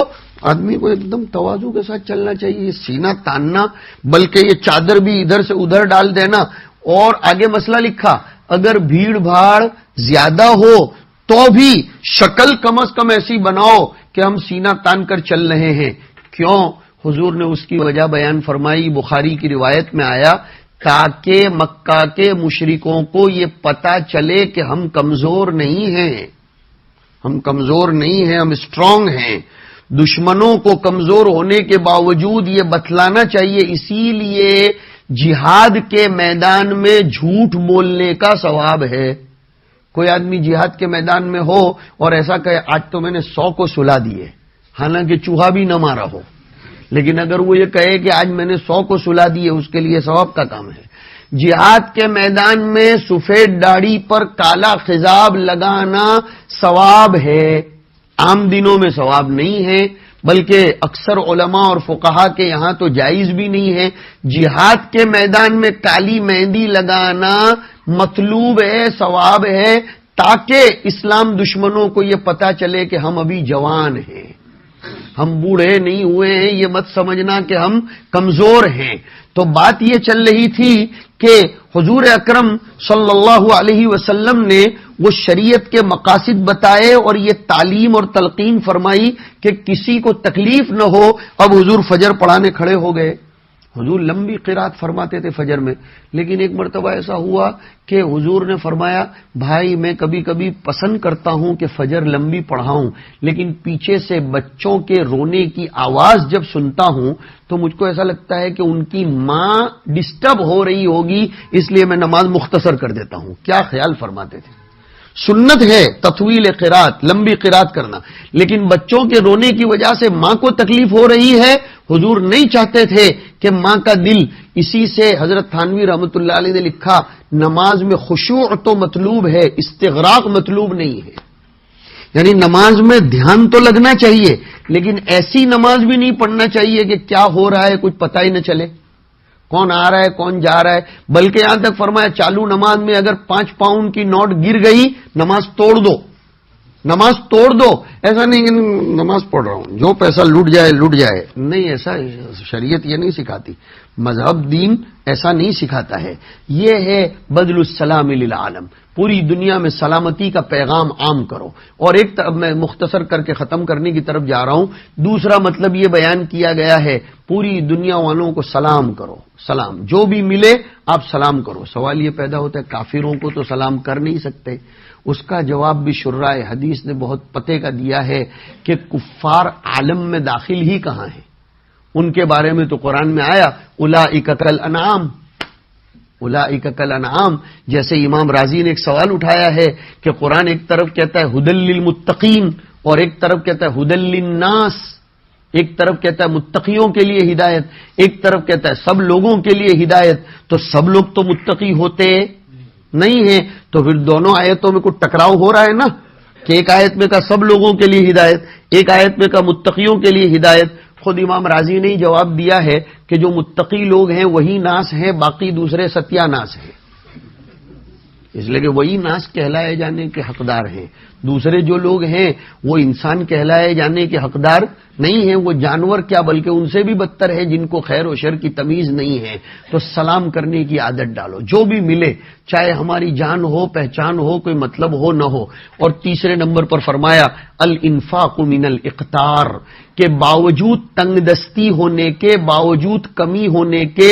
آدمی کو ایک دم تواضع کے ساتھ چلنا چاہیے، سینہ تاننا، بلکہ یہ چادر بھی ادھر سے ادھر ڈال دینا. اور آگے مسئلہ لکھا اگر بھیڑ بھاڑ زیادہ ہو تو بھی شکل کم از کم ایسی بناؤ کہ ہم سینہ تان کر چل رہے ہیں. کیوں؟ حضور نے اس کی وجہ بیان فرمائی. بخاری کی روایت میں آیا تاکہ مکہ کے مشرکوں کو یہ پتا چلے کہ ہم کمزور نہیں ہیں، ہم کمزور نہیں ہیں، ہم اسٹرانگ ہیں. دشمنوں کو کمزور ہونے کے باوجود یہ بتلانا چاہیے. اسی لیے جہاد کے میدان میں جھوٹ بولنے کا ثواب ہے. کوئی آدمی جہاد کے میدان میں ہو اور ایسا کہے آج تو میں نے 100 کو سلا دیے، حالانکہ چوہا بھی نہ مارا ہو، لیکن اگر وہ یہ کہے کہ آج میں نے 100 کو سلا دیے، اس کے لیے ثواب کا کام ہے. جہاد کے میدان میں سفید داڑھی پر کالا خضاب لگانا ثواب ہے، عام دنوں میں ثواب نہیں ہے. بلکہ اکثر علماء اور فقہا کے یہاں تو جائز بھی نہیں ہے. جہاد کے میدان میں کالی مہندی لگانا مطلوب ہے، ثواب ہے، تاکہ اسلام دشمنوں کو یہ پتا چلے کہ ہم ابھی جوان ہیں، ہم بوڑھے نہیں ہوئے ہیں، یہ مت سمجھنا کہ ہم کمزور ہیں. تو بات یہ چل رہی تھی کہ حضور اکرم صلی اللہ علیہ وسلم نے وہ شریعت کے مقاصد بتائے اور یہ تعلیم اور تلقین فرمائی کہ کسی کو تکلیف نہ ہو. اب حضور فجر پڑھانے کھڑے ہو گئے. حضور لمبی قرات فرماتے تھے فجر میں، لیکن ایک مرتبہ ایسا ہوا کہ حضور نے فرمایا بھائی میں کبھی کبھی پسند کرتا ہوں کہ فجر لمبی پڑھاؤں، لیکن پیچھے سے بچوں کے رونے کی آواز جب سنتا ہوں تو مجھ کو ایسا لگتا ہے کہ ان کی ماں ڈسٹرب ہو رہی ہوگی، اس لیے میں نماز مختصر کر دیتا ہوں. کیا خیال فرماتے تھے؟ سنت ہے تطویل قرات، لمبی قرات کرنا، لیکن بچوں کے رونے کی وجہ سے ماں کو تکلیف ہو رہی ہے. حضور نہیں چاہتے تھے کہ ماں کا دل، اسی سے حضرت تھانوی رحمۃ اللہ علیہ نے لکھا نماز میں خشوع تو مطلوب ہے، استغراق مطلوب نہیں ہے. یعنی نماز میں دھیان تو لگنا چاہیے، لیکن ایسی نماز بھی نہیں پڑھنا چاہیے کہ کیا ہو رہا ہے کچھ پتہ ہی نہ چلے، کون آ رہا ہے کون جا رہا ہے. بلکہ یہاں تک فرمایا چالو نماز میں اگر 5 پاؤنڈ کی نوٹ گر گئی نماز توڑ دو، نماز توڑ دو. ایسا نہیں کہ نماز پڑھ رہا ہوں جو پیسہ لوٹ جائے لوٹ جائے، نہیں، ایسا شریعت یہ نہیں سکھاتی، مذہب دین ایسا نہیں سکھاتا ہے. یہ ہے بدل السلام للعالم، پوری دنیا میں سلامتی کا پیغام عام کرو. اور ایک طرف میں مختصر کر کے ختم کرنے کی طرف جا رہا ہوں، دوسرا مطلب یہ بیان کیا گیا ہے پوری دنیا والوں کو سلام کرو، سلام جو بھی ملے آپ سلام کرو. سوال یہ پیدا ہوتا ہے کافروں کو تو سلام کر نہیں سکتے. اس کا جواب بھی شرائع حدیث نے بہت پتے کا دیا ہے کہ کفار عالم میں داخل ہی کہاں ہیں. ان کے بارے میں تو قرآن میں آیا اولئک کالانعام، اولئک کالانعام. جیسے امام راضی نے ایک سوال اٹھایا ہے کہ قرآن ایک طرف کہتا ہے ھدی للمتقین اور ایک طرف کہتا ہے ھدی للناس، ایک طرف کہتا ہے متقیوں کے لیے ہدایت، ایک طرف کہتا ہے سب لوگوں کے لیے ہدایت. تو سب لوگ تو متقی ہوتے نہیں ہیں، تو پھر دونوں آیتوں میں کچھ ٹکراؤ ہو رہا ہے نا، کہ ایک آیت میں کہا سب لوگوں کے لیے ہدایت، ایک آیت میں کہا متقیوں کے لیے ہدایت. خود امام راضی نے ہی جواب دیا ہے کہ جو متقی لوگ ہیں وہی ناس ہیں، باقی دوسرے ستیہ ناس ہیں، اس لیے کہ وہی ناس کہلائے جانے کے حقدار ہیں. دوسرے جو لوگ ہیں وہ انسان کہلائے جانے کے حقدار نہیں ہیں، وہ جانور کیا بلکہ ان سے بھی بدتر ہے جن کو خیر و شر کی تمیز نہیں ہے. تو سلام کرنے کی عادت ڈالو جو بھی ملے، چاہے ہماری جان ہو، پہچان ہو، کوئی مطلب ہو نہ ہو. اور تیسرے نمبر پر فرمایا الانفاق من الاقتار، کہ باوجود تنگ دستی ہونے کے، باوجود کمی ہونے کے،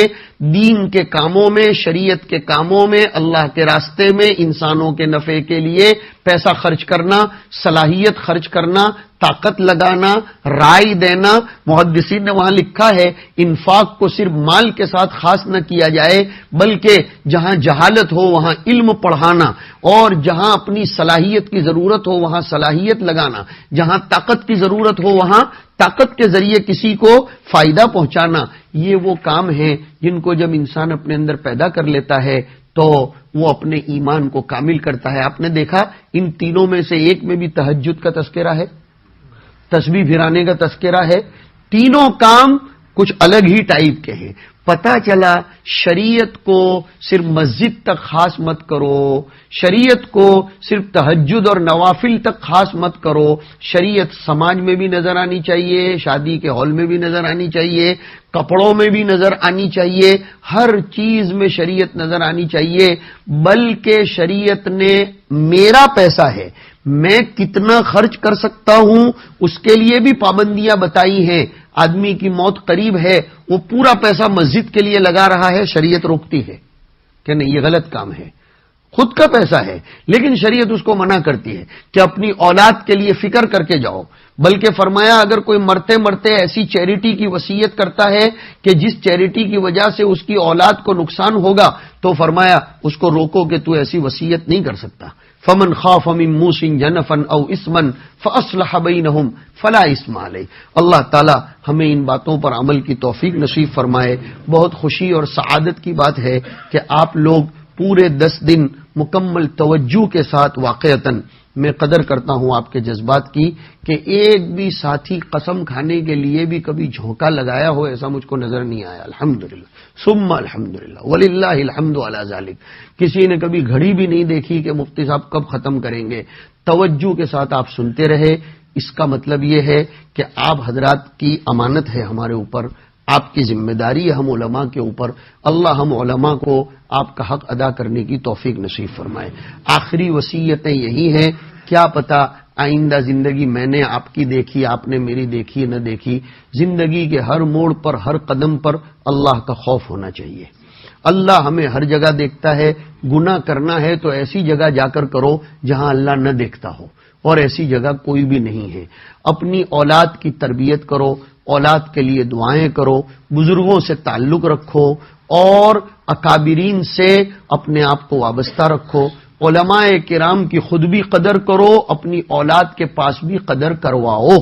دین کے کاموں میں، شریعت کے کاموں میں، اللہ کے راستے میں انسانوں کے نفع کے لیے پیسہ خرچ کرنا، صلاحیت خرچ کرنا، طاقت لگانا، رائے دینا. محدثین نے وہاں لکھا ہے انفاق کو صرف مال کے ساتھ خاص نہ کیا جائے، بلکہ جہاں جہالت ہو وہاں علم پڑھانا، اور جہاں اپنی صلاحیت کی ضرورت ہو وہاں صلاحیت لگانا، جہاں طاقت کی ضرورت ہو وہاں طاقت کے ذریعے کسی کو فائدہ پہنچانا. یہ وہ کام ہیں جن کو جب انسان اپنے اندر پیدا کر لیتا ہے تو وہ اپنے ایمان کو کامل کرتا ہے. آپ نے دیکھا ان تینوں میں سے ایک میں بھی تہجد کا تذکرہ ہے، تسبیح پھرانے کا تذکرہ ہے. تینوں کام کچھ الگ ہی ٹائپ کے ہیں. پتہ چلا شریعت کو صرف مسجد تک خاص مت کرو، شریعت کو صرف تہجد اور نوافل تک خاص مت کرو. شریعت سماج میں بھی نظر آنی چاہیے، شادی کے ہال میں بھی نظر آنی چاہیے، کپڑوں میں بھی نظر آنی چاہیے، ہر چیز میں شریعت نظر آنی چاہیے. بلکہ شریعت نے میرا پیسہ ہے، میں کتنا خرچ کر سکتا ہوں اس کے لیے بھی پابندیاں بتائی ہیں. آدمی کی موت قریب ہے، وہ پورا پیسہ مسجد کے لیے لگا رہا ہے، شریعت روکتی ہے کہ نہیں یہ غلط کام ہے. خود کا پیسہ ہے لیکن شریعت اس کو منع کرتی ہے کہ اپنی اولاد کے لیے فکر کر کے جاؤ. بلکہ فرمایا اگر کوئی مرتے مرتے ایسی چیریٹی کی وصیت کرتا ہے کہ جس چیریٹی کی وجہ سے اس کی اولاد کو نقصان ہوگا تو فرمایا اس کو روکو کہ تو ایسی وصیت نہیں کر سکتا. فمن خاف من موص جنفا او اثما فاصلح بینہم فلا اثم علیہ. اللہ تعالی ہمیں ان باتوں پر عمل کی توفیق نصیب فرمائے. بہت خوشی اور سعادت کی بات ہے کہ آپ لوگ پورے 10 دن مکمل توجہ کے ساتھ واقعتاً میں قدر کرتا ہوں آپ کے جذبات کی کہ ایک بھی ساتھی قسم کھانے کے لیے بھی کبھی جھونکا لگایا ہو ایسا مجھ کو نظر نہیں آیا. الحمدللہ ثم الحمدللہ وللہ الحمد علی ذالک. کسی نے کبھی گھڑی بھی نہیں دیکھی کہ مفتی صاحب کب ختم کریں گے. توجہ کے ساتھ آپ سنتے رہے. اس کا مطلب یہ ہے کہ آپ حضرات کی امانت ہے ہمارے اوپر، آپ کی ذمہ داری ہے ہم علماء کے اوپر. اللہ ہم علماء کو آپ کا حق ادا کرنے کی توفیق نصیب فرمائے. آخری وصیتیں یہی ہیں. کیا پتہ آئندہ زندگی میں نے آپ کی دیکھی، آپ نے میری دیکھی نہ دیکھی. زندگی کے ہر موڑ پر، ہر قدم پر اللہ کا خوف ہونا چاہیے. اللہ ہمیں ہر جگہ دیکھتا ہے. گناہ کرنا ہے تو ایسی جگہ جا کر کرو جہاں اللہ نہ دیکھتا ہو، اور ایسی جگہ کوئی بھی نہیں ہے. اپنی اولاد کی تربیت کرو، اولاد کے لیے دعائیں کرو، بزرگوں سے تعلق رکھو اور اکابرین سے اپنے آپ کو وابستہ رکھو. علماء کرام کی خود بھی قدر کرو، اپنی اولاد کے پاس بھی قدر کرواؤ.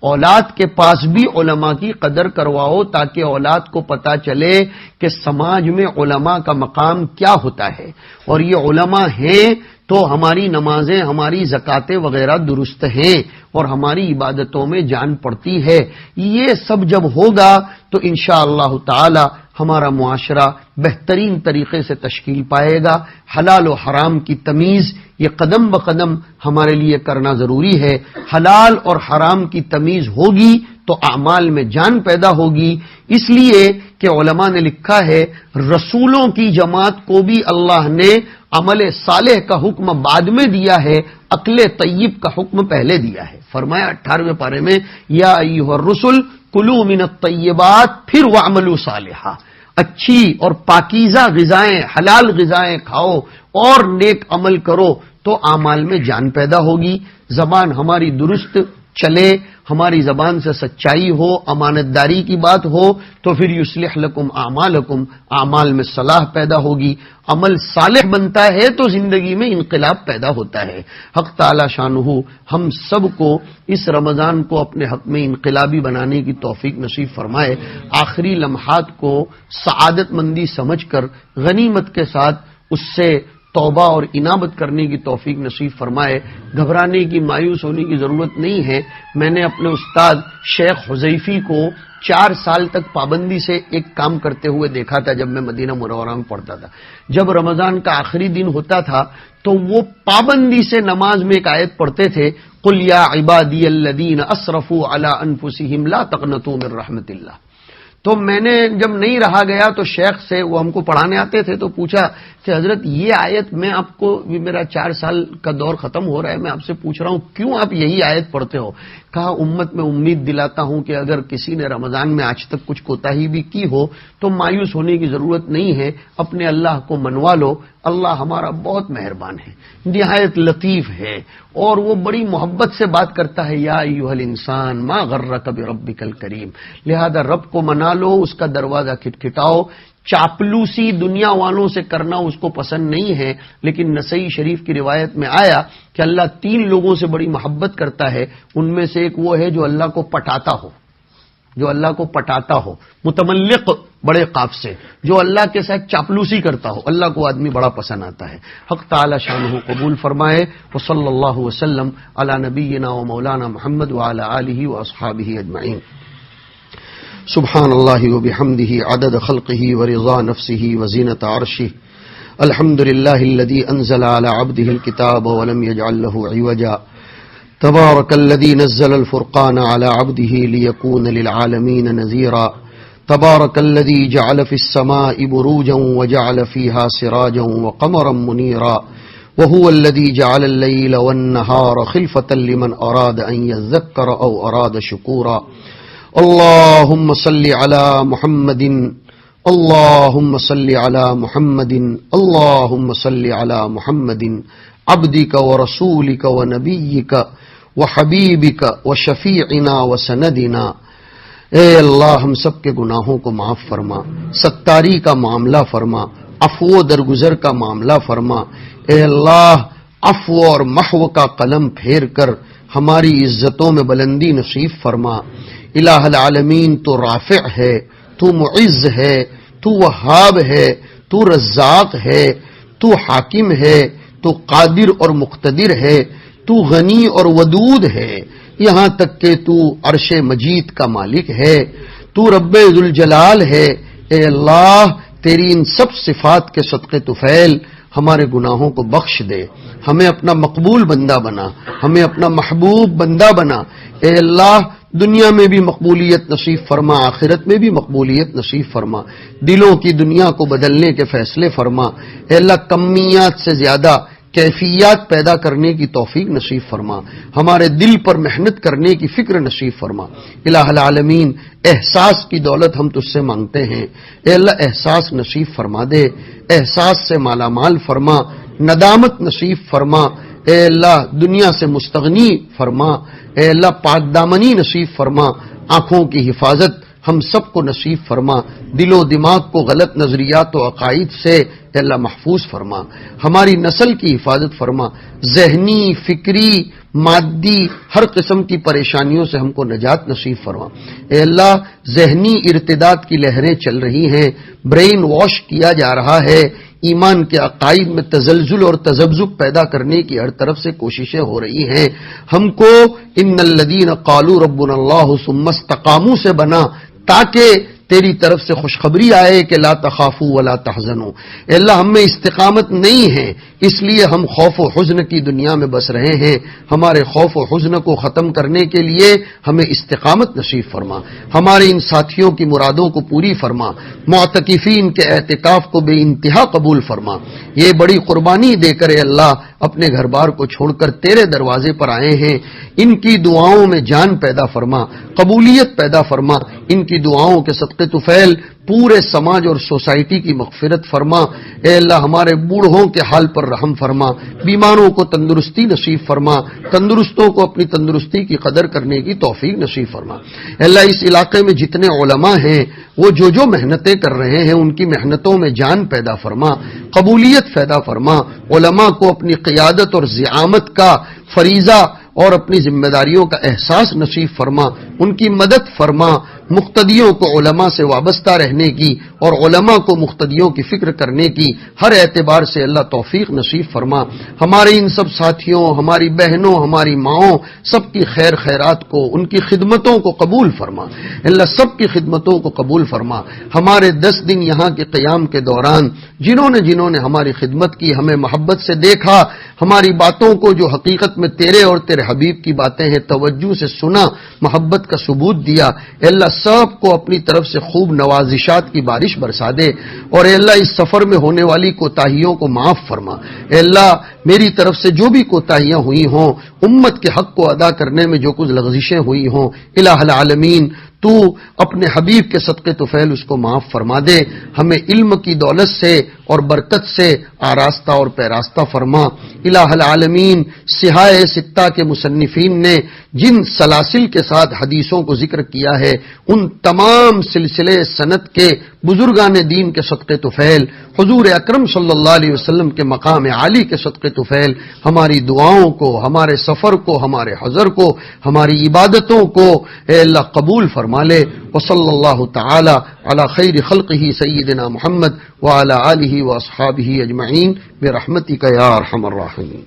اولاد کے پاس بھی علماء کی قدر کرواؤ تاکہ اولاد کو پتا چلے کہ سماج میں علماء کا مقام کیا ہوتا ہے. اور یہ علماء ہیں تو ہماری نمازیں، ہماری زکاتیں وغیرہ درست ہیں اور ہماری عبادتوں میں جان پڑتی ہے. یہ سب جب ہوگا تو انشاءاللہ تعالی ہمارا معاشرہ بہترین طریقے سے تشکیل پائے گا. حلال و حرام کی تمیز یہ قدم بقدم ہمارے لیے کرنا ضروری ہے. حلال اور حرام کی تمیز ہوگی تو اعمال میں جان پیدا ہوگی. اس لیے کہ علماء نے لکھا ہے رسولوں کی جماعت کو بھی اللہ نے عمل صالح کا حکم بعد میں دیا ہے، عقل طیب کا حکم پہلے دیا ہے. فرمایا 18ویں پارے میں یا ایھا الرسل کلوا من الطیبات پھر واعملوا صالحا. اچھی اور پاکیزہ غذائیں، حلال غذائیں کھاؤ اور نیک عمل کرو تو اعمال میں جان پیدا ہوگی. زبان ہماری درست چلے، ہماری زبان سے سچائی ہو، امانت داری کی بات ہو تو پھر یصلح لکم اعمالکم، اعمال میں صلاح پیدا ہوگی. عمل صالح بنتا ہے تو زندگی میں انقلاب پیدا ہوتا ہے. حق تعالی شانہ ہم سب کو اس رمضان کو اپنے حق میں انقلابی بنانے کی توفیق نصیب فرمائے. آخری لمحات کو سعادت مندی سمجھ کر غنیمت کے ساتھ اس سے توبہ اور انابت کرنے کی توفیق نصیب فرمائے. گھبرانے کی، مایوس ہونے کی ضرورت نہیں ہے. میں نے اپنے استاد شیخ حذیفی کو 4 سال تک پابندی سے ایک کام کرتے ہوئے دیکھا تھا جب میں مدینہ منورہ میں پڑھتا تھا. جب رمضان کا آخری دن ہوتا تھا تو وہ پابندی سے نماز میں ایک آیت پڑھتے تھے قل یا عبادی الذین اسرفوا علی انفسہم لا تقنطوا من رحمت اللہ. تو میں نے جب نہیں رہا گیا تو شیخ سے، وہ ہم کو پڑھانے آتے تھے، تو پوچھا کہ حضرت یہ آیت میں آپ کو، میرا 4 سال کا دور ختم ہو رہا ہے، میں آپ سے پوچھ رہا ہوں کیوں آپ یہی آیت پڑھتے ہو؟ کہا امت میں امید دلاتا ہوں کہ اگر کسی نے رمضان میں آج تک کچھ کوتاہی بھی کی ہو تو مایوس ہونے کی ضرورت نہیں ہے، اپنے اللہ کو منوا لو. اللہ ہمارا بہت مہربان ہے، نہایت لطیف ہے اور وہ بڑی محبت سے بات کرتا ہے. یا ایھا الانسان ما غرک بربک الکریم. لہذا رب کو منا لو، اس کا دروازہ کھٹکھٹاؤ. چاپلوسی دنیا والوں سے کرنا اس کو پسند نہیں ہے، لیکن نسائی شریف کی روایت میں آیا کہ اللہ 3 لوگوں سے بڑی محبت کرتا ہے. ان میں سے ایک وہ ہے جو اللہ کو پٹاتا ہو، جو اللہ کو پٹاتا ہو، متملق بڑے قاف سے، جو اللہ کے ساتھ چاپلوسی کرتا ہو. اللہ کو آدمی بڑا پسند آتا ہے. حق تعالی شانہ قبول فرمائے. وصلی اللہ وسلم علی نبینا و مولانا محمد وعلی آلہ واصحابہ اجمعین. سبحان اللہ وبحمدہ عدد خلقہ ورضا نفسہ وزینۃ عرشہ. الحمد للہ الذی انزل علی عبدہ الکتاب ولم یجعل لہ عوجا. تبارک الذی نزل الفرقان علی عبدہ لیکون للعالمین نذیرا. تبارک الذی جعل فی السماء بروجا وجعل فیہا سراجا وقمرا منیرا. وهو الذی جعل اللیل والنہار خلفة لمن اراد ان یذکر او اراد شکورا. اللهم صل على محمد، اللهم صل على محمد، اللهم صل على محمد عبدك ورسولك ونبيك وحبيبك وشفيعنا وسندنا. اے اللہ ہم سب کے گناہوں کو معاف فرما، ستاری کا معاملہ فرما، عفو و درگزر کا معاملہ فرما. اے اللہ عفو اور محو کا قلم پھیر کر ہماری عزتوں میں بلندی نصیب فرما. الہ العالمین تو رافع ہے، تو معز ہے، تو وہاب ہے، تو رزاق ہے، تو حاکم ہے، تو قادر اور مقتدر ہے، تو غنی اور ودود ہے، یہاں تک کہ تو عرش مجید کا مالک ہے، تو رب ذوالجلال ہے۔ اے اللہ تیری ان سب صفات کے صدقے طفیل ہمارے گناہوں کو بخش دے، ہمیں اپنا مقبول بندہ بنا، ہمیں اپنا محبوب بندہ بنا۔ اے اللہ دنیا میں بھی مقبولیت نصیب فرما، آخرت میں بھی مقبولیت نصیب فرما، دلوں کی دنیا کو بدلنے کے فیصلے فرما۔ اے اللہ کمیات سے زیادہ کیفیات پیدا کرنے کی توفیق نصیب فرما، ہمارے دل پر محنت کرنے کی فکر نصیب فرما۔ الہ العالمین احساس کی دولت ہم تجھ سے مانگتے ہیں، اے اللہ احساس نصیب فرما دے، احساس سے مالا مال فرما، ندامت نصیب فرما، اے اللہ دنیا سے مستغنی فرما، اے اللہ پاک دامنی نصیب فرما، آنکھوں کی حفاظت ہم سب کو نصیب فرما، دل و دماغ کو غلط نظریات و عقائد سے اے اللہ محفوظ فرما، ہماری نسل کی حفاظت فرما، ذہنی، فکری، مادی ہر قسم کی پریشانیوں سے ہم کو نجات نصیب فرما۔ اے اللہ ذہنی ارتداد کی لہریں چل رہی ہیں، برین واش کیا جا رہا ہے، ایمان کے عقائد میں تزلزل اور تذبذب پیدا کرنے کی ہر طرف سے کوششیں ہو رہی ہیں، ہم کو ان الذین قالوا ربنا اللہ ثم استقاموا سے بنا، تاکہ تیری طرف سے خوشخبری آئے کہ لا تخافوا ولا تحزنوا۔ اے اللہ ہم میں استقامت نہیں ہے، اس لیے ہم خوف و حزن کی دنیا میں بس رہے ہیں، ہمارے خوف و حزن کو ختم کرنے کے لیے ہمیں استقامت نصیب فرما، ہمارے ان ساتھیوں کی مرادوں کو پوری فرما، معتکفین کے اعتکاف کو بے انتہا قبول فرما۔ یہ بڑی قربانی دے کر اے اللہ اپنے گھر بار کو چھوڑ کر تیرے دروازے پر آئے ہیں، ان کی دعاؤں میں جان پیدا فرما، قبولیت پیدا فرما، ان کی دعاؤں کے صدقے طفیل پورے سماج اور سوسائٹی کی مغفرت فرما۔ اے اللہ ہمارے بوڑھوں کے حال پر رحم فرما، بیماروں کو تندرستی نصیب فرما، تندرستوں کو اپنی تندرستی کی قدر کرنے کی توفیق نصیب فرما۔ اے اللہ اس علاقے میں جتنے علماء ہیں وہ جو محنتیں کر رہے ہیں ان کی محنتوں میں جان پیدا فرما، قبولیت پیدا فرما، علماء کو اپنی قیادت اور زعامت کا فریضہ اور اپنی ذمہ داریوں کا احساس نصیب فرما، ان کی مدد فرما، مقتدیوں کو علماء سے وابستہ رہنے کی اور علماء کو مقتدیوں کی فکر کرنے کی ہر اعتبار سے اللہ توفیق نصیب فرما۔ ہمارے ان سب ساتھیوں، ہماری بہنوں، ہماری ماؤں سب کی خیر خیرات کو، ان کی خدمتوں کو قبول فرما، اللہ سب کی خدمتوں کو قبول فرما۔ ہمارے 10 دن یہاں کے قیام کے دوران جنہوں نے ہماری خدمت کی، ہمیں محبت سے دیکھا، ہماری باتوں کو جو حقیقت میں تیرے اور تیرے حبیب کی باتیں ہیں توجہ سے سنا، محبت کا ثبوت دیا، اے اللہ سب کو اپنی طرف سے خوب نوازشات کی بارش برسا دے، اور اے اللہ اس سفر میں ہونے والی کوتاہیوں کو معاف فرما۔ اے اللہ میری طرف سے جو بھی کوتاہیاں ہوئی ہوں، امت کے حق کو ادا کرنے میں جو کچھ لغزشیں ہوئی ہوں، الہ العالمین تو اپنے حبیب کے صدقے طفیل اس کو معاف فرما دے، ہمیں علم کی دولت سے اور برکت سے آراستہ اور پیراستہ فرما۔ الہ العالمین صحاح ستہ کے مصنفین نے جن سلاسل کے ساتھ حدیثوں کو ذکر کیا ہے ان تمام سلسلے سند کے بزرگان دین کے صدقے طفیل، حضور اکرم صلی اللہ علیہ وسلم کے مقام عالی کے صدقے طفیل ہماری دعاؤں کو، ہمارے سفر کو، ہمارے حضر کو، ہماری عبادتوں کو اے اللہ قبول فرما لے۔ وصلی اللہ تعالی علی خیر خلقہ سیدنا محمد وعلی آلہ واصحابہ اجمعین برحمتک یا ارحم الراحمین۔